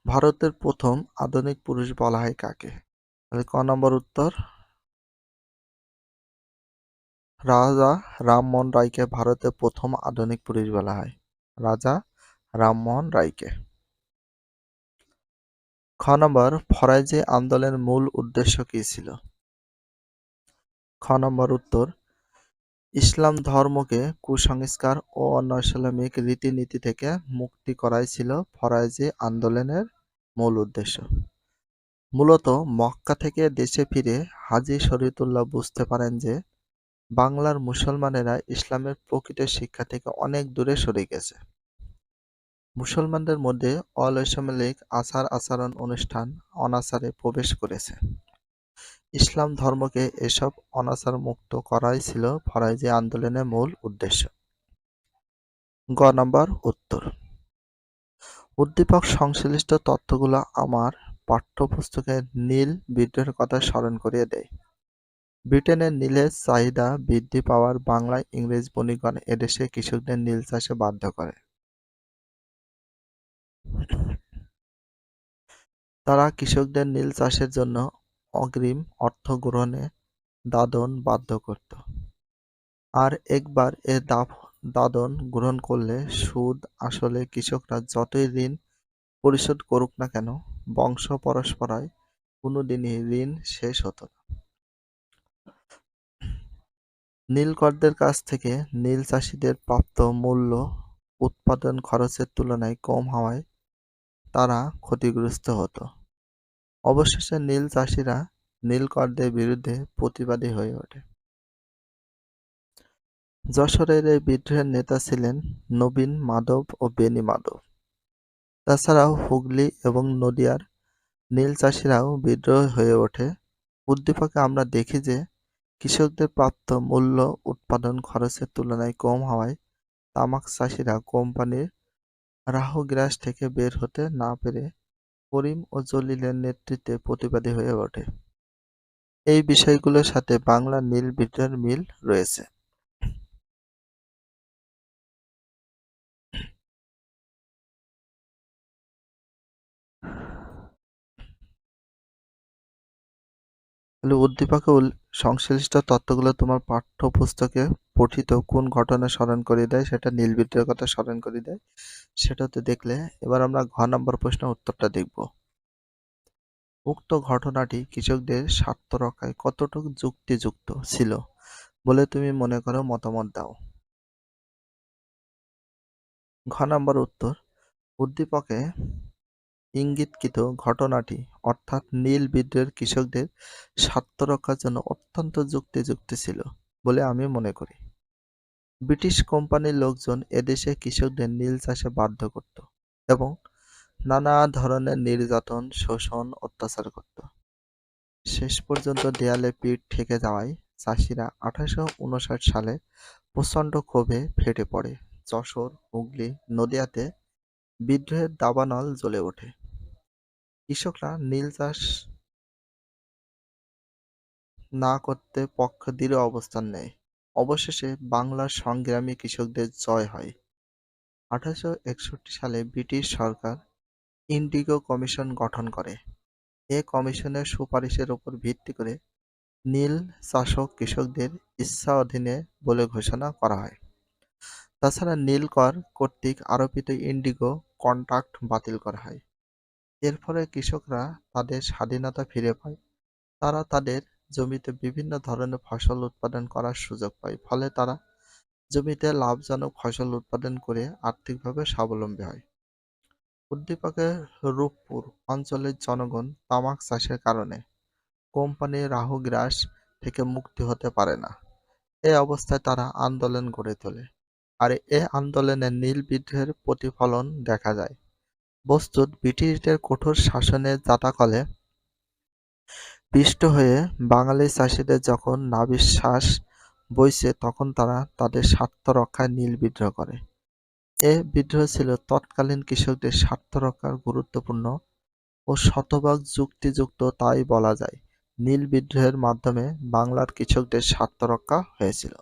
ভারতের প্রথম আধুনিক পুরুষ বলা হয় কাকে? তাহলে ক নম্বর উত্তর, রাজা রামমোহন রায়কে ভারতের প্রথম আধুনিক পুরুষ বলা হয়। রাজা রামমোহন রায়কে। খ নম্বর ফরাজি আন্দোলনের মূল উদ্দেশ্য কী ছিল? খ নম্বর উত্তর, ইসলাম ধর্মকে কুসংস্কার ও অনৈসলামিক রীতিনীতি থেকে মুক্তি করাই ছিল ফরায়েজি আন্দোলনের মূল উদ্দেশ্য। মূলত মক্কা থেকে দেশে ফিরে হাজী শরীয়তুল্লাহ বুঝতে পারেন যে বাংলার মুসলমানেরা ইসলামের প্রকৃত শিক্ষা থেকে অনেক দূরে সরে গেছে। মুসলমানদের মধ্যে অনৈসলামিক আচার-আচরণ অনুষ্ঠান অনাচারে প্রবেশ করেছে। ইসলাম ধর্মকে এসব অনাচার-মুক্ত করাই ছিল ফরায়েজি আন্দোলনের মূল উদ্দেশ্য। গ নম্বর উত্তর। উদ্দীপক সংশ্লিষ্ট তথ্যগুলো আমার পাঠ্যপুস্তকের নীল বিদ্রোহের কথা স্মরণ করিয়ে দেয়। ব্রিটেনের নীলের চাহিদা বৃদ্ধি পাওয়ার বাংলায় ইংরেজ বণিকগণ এদেশে কৃষকদের নীল চাষে বাধ্য করে। তারা কৃষকদের নীল চাষের জন্য অগ্রিম অর্থ গ্রহণে দাদন বাধ্য করত। আর একবার এ দাদন গ্রহণ করলে সুদ আসলে কৃষকরা যতই ঋণ পরিশোধ করুক না কেন, বংশ পরম্পরায় কোনোদিনই ঋণ শেষ হতো না। নীলকরদের কাছ থেকে নীল চাষিদের প্রাপ্ত মূল্য উৎপাদন খরচের তুলনায় কম হওয়ায় তারা ক্ষতিগ্রস্ত হতো। অবশেষে নীল চাষিরা নীলকরদের বিরুদ্ধে প্রতিবাদী হয়ে ওঠে। যশোরের এই বিদ্রোহের নেতা ছিলেন নবীন মাধব ও বেণী মাধব। তাছাড়াও হুগলি এবং নদিয়ার নীল চাষিরাও বিদ্রোহী হয়ে ওঠে। উদ্দীপকে আমরা দেখি যে কৃষকদের প্রাপ্ত মূল্য উৎপাদন খরচের তুলনায় কম হওয়ায় তামাক চাষিরা কোম্পানির রাহুগ্রাস থেকে বের হতে না পেরে করিম ও জলিলের নেতৃত্বে প্রতিবাদী হয়ে ওঠে। এই বিষয়গুলোর সাথে বাংলার নীল বিদ্রোহের মিল রয়েছে। তাহলে উদ্দীপকে সংশ্লিষ্ট তথ্যগুলো তোমার পাঠ্যপুস্তকে পঠিত কোন ঘটনা স্মরণ করিয়ে দেয়, সেটা নীল বিদ্রোহের কথা স্মরণ করিয়ে দেয়, সেটা তো দেখলে। এবার আমরা ঘ নম্বর প্রশ্নের উত্তরটা দেখব। উক্ত ঘটনাটি কৃষকদের স্বার্থ রক্ষায় কতটুকু যুক্তিযুক্ত ছিল বলে তুমি মনে করো, মতামত দাও। ঘ নম্বর উত্তর। উদ্দীপকে ইঙ্গিতকৃত ঘটনাটি অর্থাৎ নীল বিদ্রোহের কৃষকদের স্বার্থ রক্ষার জন্য অত্যন্ত যুক্তিযুক্ত ছিল বলে আমি মনে করি। ব্রিটিশ কোম্পানির লোকজন এদেশে কৃষকদের নীল চাষে বাধ্য করত এবং নানা ধরনের নির্যাতন, শোষণ, অত্যাচার করত। শেষ পর্যন্ত দেয়ালে পিঠ ঠেকে যাওয়ায় চাষিরা 1859 সালে প্রচণ্ড ক্ষোভে ফেটে পড়ে। যশোর, হুগলি, নদিয়াতে বিদ্রোহের দাবানল জ্বলে ওঠে। কৃষকরা নীল চাষ না করতে পক্ষে দৃঢ় অবস্থান নেয়। অবশেষে বাংলার সংগ্রামী কৃষকদের জয় হয়। 1861 সালে ব্রিটিশ সরকার ইন্ডিগো কমিশন গঠন করে। এ কমিশনের সুপারিশের উপর ভিত্তি করে নীল চাষক কৃষকদের ইচ্ছা অধীনে বলে ঘোষণা করা হয়। তাছাড়া নীল কর কর্তৃক আরোপিত ইন্ডিগো কন্ট্রাক্ট বাতিল করা হয়। এর ফলে কৃষকরা তাদের স্বাধীনতা ফিরে পায়। তারা তাদের জমিতে বিভিন্ন ধরনের ফসল উৎপাদন করার সুযোগ পায়। ফলে তারা জমিতে লাভজনক ফসল উৎপাদন করে আর্থিকভাবে স্বাবলম্বী হয়। উদ্দীপকের রূপপুর অঞ্চলের জনগণ তামাক চাষের কারণে কোম্পানির রাহুগ্রাস থেকে মুক্তি হতে পারে না। এ অবস্থায় তারা আন্দোলন গড়ে তোলে। আর এ আন্দোলনে নীল বিদ্রোহের প্রতিফলন দেখা যায়। বস্তুত ব্রিটিশদের কঠোর শাসনের জাঁতাকলে পিষ্ট হয়ে বাঙালি চাষিদের যখন নাভিশ্বাস বইছে, তখন তারা তাদের স্বার্থ রক্ষায় নীল বিদ্রোহ করে। এ বিদ্রোহ ছিল তৎকালীন কৃষকদের স্বার্থ রক্ষার গুরুত্বপূর্ণ ও শতভাগ যুক্তিযুক্ত, তাই বলা যায় নীল বিদ্রোহের মাধ্যমে বাংলার কৃষকদের স্বার্থ রক্ষা হয়েছিল।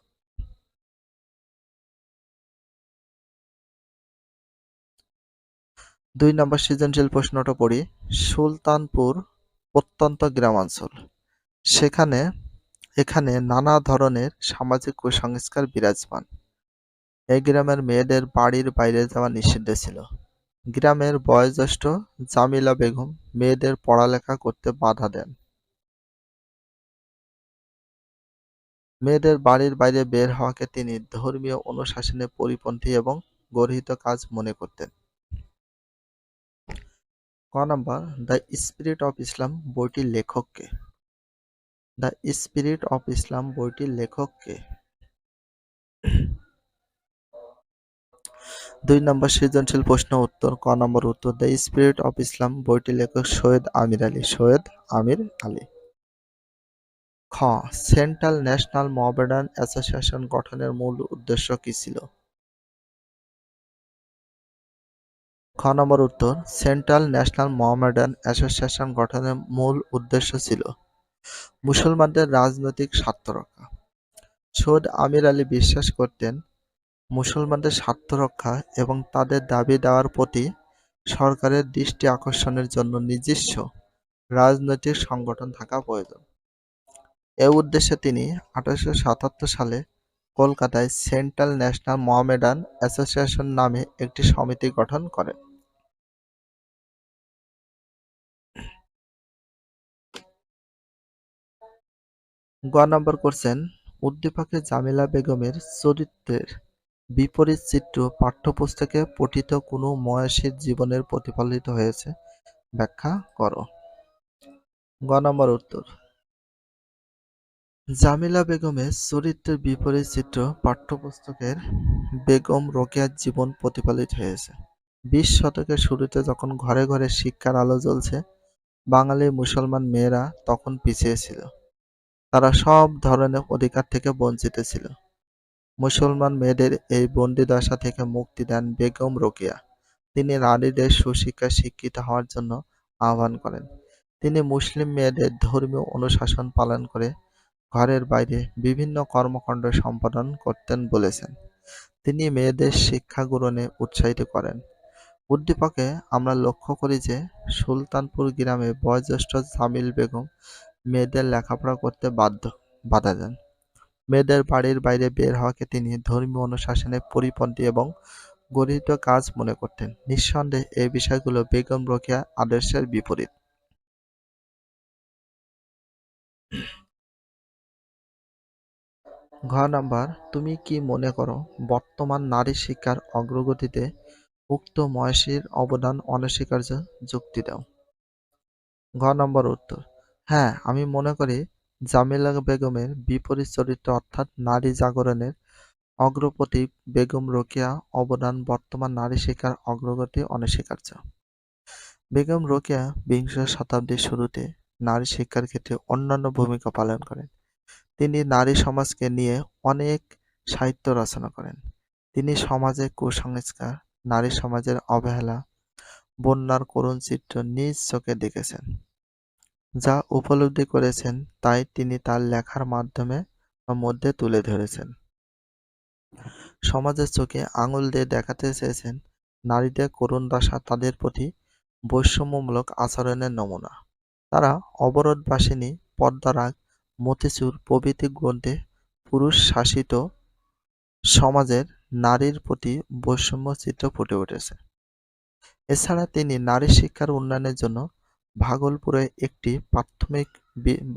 ২ নম্বর সৃজনশীল প্রশ্নটা পড়ি। সুলতানপুর প্রত্যন্ত গ্রামাঞ্চল। এখানে নানা ধরনের সামাজিক কুসংস্কার বিরাজমান। এই গ্রামের মেয়েদের বাড়ির বাইরে যাওয়া নিষিদ্ধ ছিল। গ্রামের বয়োজ্যেষ্ঠ জামিলা বেগম মেয়েদের পড়ালেখা করতে বাধা দেন। মেয়েদের বাড়ির বাইরে বের হওয়াকে তিনি ধর্মীয় অনুশাসনের পরিপন্থী এবং গর্হিত কাজ মনে করতেন। ক নাম্বার, দ্য স্পিরিট অফ ইসলাম বইটির লেখক কে? দ্য স্পিরিট অফ ইসলাম বইটির লেখক কে? 2 নম্বর সৃজনশীল প্রশ্ন উত্তর। ক নম্বর উত্তর, দ্য স্পিরিট অফ ইসলাম বইটির লেখক সৈয়দ আমির আলী। সৈয়দ আমির আলী। খ, সেন্ট্রাল ন্যাশনাল মোহামেডান অ্যাসোসিয়েশন গঠনের মূল উদ্দেশ্য কি ছিল? খ নম্বর উত্তর, সেন্ট্রাল ন্যাশনাল মোহামেডান অ্যাসোসিয়েশন গঠনের মূল উদ্দেশ্য ছিল মুসলমানদের রাজনৈতিক স্বার্থ রক্ষা। সৈয়দ আমির আলী বিশ্বাস করতেন মুসলমানদের স্বার্থ রক্ষা এবং তাদের দাবি দেওয়ার প্রতি সরকারের দৃষ্টি আকর্ষণের জন্য নিজস্ব রাজনৈতিক সংগঠন থাকা প্রয়োজন। এ উদ্দেশ্যে তিনি 1877 সালে কলকাতায় সেন্ট্রাল ন্যাশনাল মোহামেডান অ্যাসোসিয়েশন নামে একটি সমিতি গঠন করেন। গ নম্বর কোশ্চেন, উদ্দীপকে জামিলা বেগমের চরিত্রের বিপরীত চিত্র পাঠ্যপুস্তকে পঠিত কোনো ময়াসীর জীবনের প্রতিফলিত হয়েছে, ব্যাখ্যা করো। গ নম্বর উত্তর, জামিলা বেগমের চরিত্রের বিপরীত চিত্র পাঠ্যপুস্তকের বেগম রোকেয়ার জীবন প্রতিফলিত হয়েছে। 20 শতকের শুরুতে যখন ঘরে ঘরে শিক্ষার আলো জ্বলছে, বাঙালি মুসলমান মেয়েরা তখন পিছিয়ে ছিল। তারা সব ধরনের অধিকার থেকে বঞ্চিত ছিল। মুসলমান মেয়েদের এই বন্দিদশা থেকে মুক্তি দেন বেগম রোকেয়া। তিনি নারীদের সুশিক্ষায় শিক্ষিত হওয়ার জন্য আহ্বান করেন। তিনি মুসলিম মেয়েদের ধর্মীয় অনুশাসন পালন করে ঘরের বাইরে বিভিন্ন কর্মকাণ্ড সম্পাদন করতেন বলেছেন। তিনি মেয়েদের শিক্ষা গ্রহণে উৎসাহিত করেন। উদ্দীপকে আমরা লক্ষ্য করি যে সুলতানপুর গ্রামে বয়োজ্যেষ্ঠ জামিল বেগম মেয়েদের লেখাপড়া করতে বাধা দেন। মেয়েদের বাড়ির বাইরে বের হওয়াকে তিনি ধর্মীয় অনুশাসনের পরিপন্থী এবং গর্হিত কাজ মনে করতেন। নিঃসন্দেহে এই বিষয়গুলো বেগম রোকেয়া আদর্শের বিপরীত। ঘ নাম্বার, তুমি কি মনে করো বর্তমান নারী শিক্ষার অগ্রগতিতে উক্ত ময়াসীর অবদান অনস্বীকার্য? যুক্তি দাও। ঘ নম্বর উত্তর, হ্যাঁ, আমি মনে করি জামিলা বেগমের বিপরীত চরিত্র অর্থাৎ নারী জাগরণের অগ্রপথিক বেগম রোকেয়া অবদান বর্তমান নারী শিক্ষার অগ্রগতি অনস্বীকার্য। বেগম রোকেয়া বিংশ শতাব্দীর শুরুতে নারী শিক্ষার ক্ষেত্রে অন্যান্য ভূমিকা পালন করেন। তিনি নারী সমাজকে নিয়ে অনেক সাহিত্য রচনা করেন। তিনি সমাজে কুসংস্কার, নারী সমাজের অবহেলা, বন্যার করুণ চিত্র নিজ চোখে দেখেছেন। যা উপলব্ধি করেছেন তাই তিনি তার লেখার মাধ্যমে মধ্যে তুলে ধরেছেন। সমাজের চোখে আঙুল দিয়ে দেখাতে চেয়েছেন নারীদের করুণ দশা তাদের প্রতি বৈষম্যমূলক আচরণের নমুনা। তারা অবরোধবাসিনী, পদ্মারাগ, মতিচুর প্রভৃতি গ্রন্থে পুরুষ শাসিত সমাজের নারীর প্রতি বৈষম্য চিত্র ফুটে উঠেছে। এছাড়া তিনি নারী শিক্ষার উন্নয়নের জন্য ভাগলপুরে একটি প্রাথমিক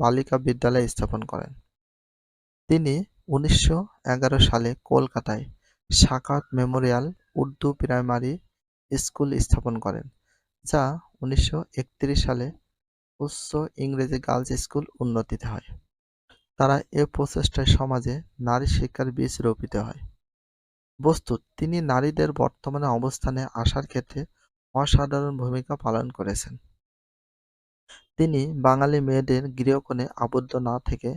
বালিকা বিদ্যালয় স্থাপন করেন। তিনি 1911 সালে কলকাতায় সাকাত মেমোরিয়াল উর্দু প্রাইমারি স্কুল স্থাপন করেন, যা 1931 সালে উচ্চ ইংরেজি গার্লস স্কুল উন্নতিতে হয়। তারা এ প্রচেষ্টায় সমাজে নারী শিক্ষার বীজ রোপিত হয়। বস্তুত তিনি নারীদের বর্তমানে অবস্থানে আসার ক্ষেত্রে অসাধারণ ভূমিকা পালন করেছেন। তিনি বাঙালি মেয়েদের গৃহকোণে আবদ্ধ না থেকে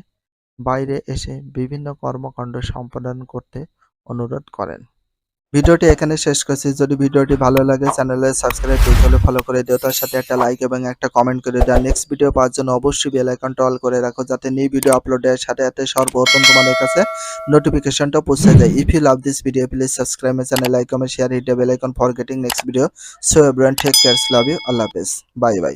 বাইরে এসে বিভিন্ন কর্মকাণ্ড সম্পাদন করতে অনুরোধ করেন। ভিডিওটি এখানে শেষ করছি। যদি ভিডিওটি ভালো লাগে চ্যানেলে সাবস্ক্রাইব করতে হলে ফলো করে দিও, তার সাথে একটা লাইক এবং একটা কমেন্ট করে দাও। নেক্সট ভিডিও পাওয়ার জন্য অবশ্যই বেল আইকনটা অল করে রাখো, যাতে নিউ ভিডিও আপলোডের সাথে সাথে সর্বপ্রথম তোমাদের কাছে নোটিফিকেশনটা পৌঁছে যায়। If you love this video please subscribe my channel, like, comment, share, hit the bell icon for getting next video. So everyone take care, love you, আল্লাহ হাফেজ, বাই বাই।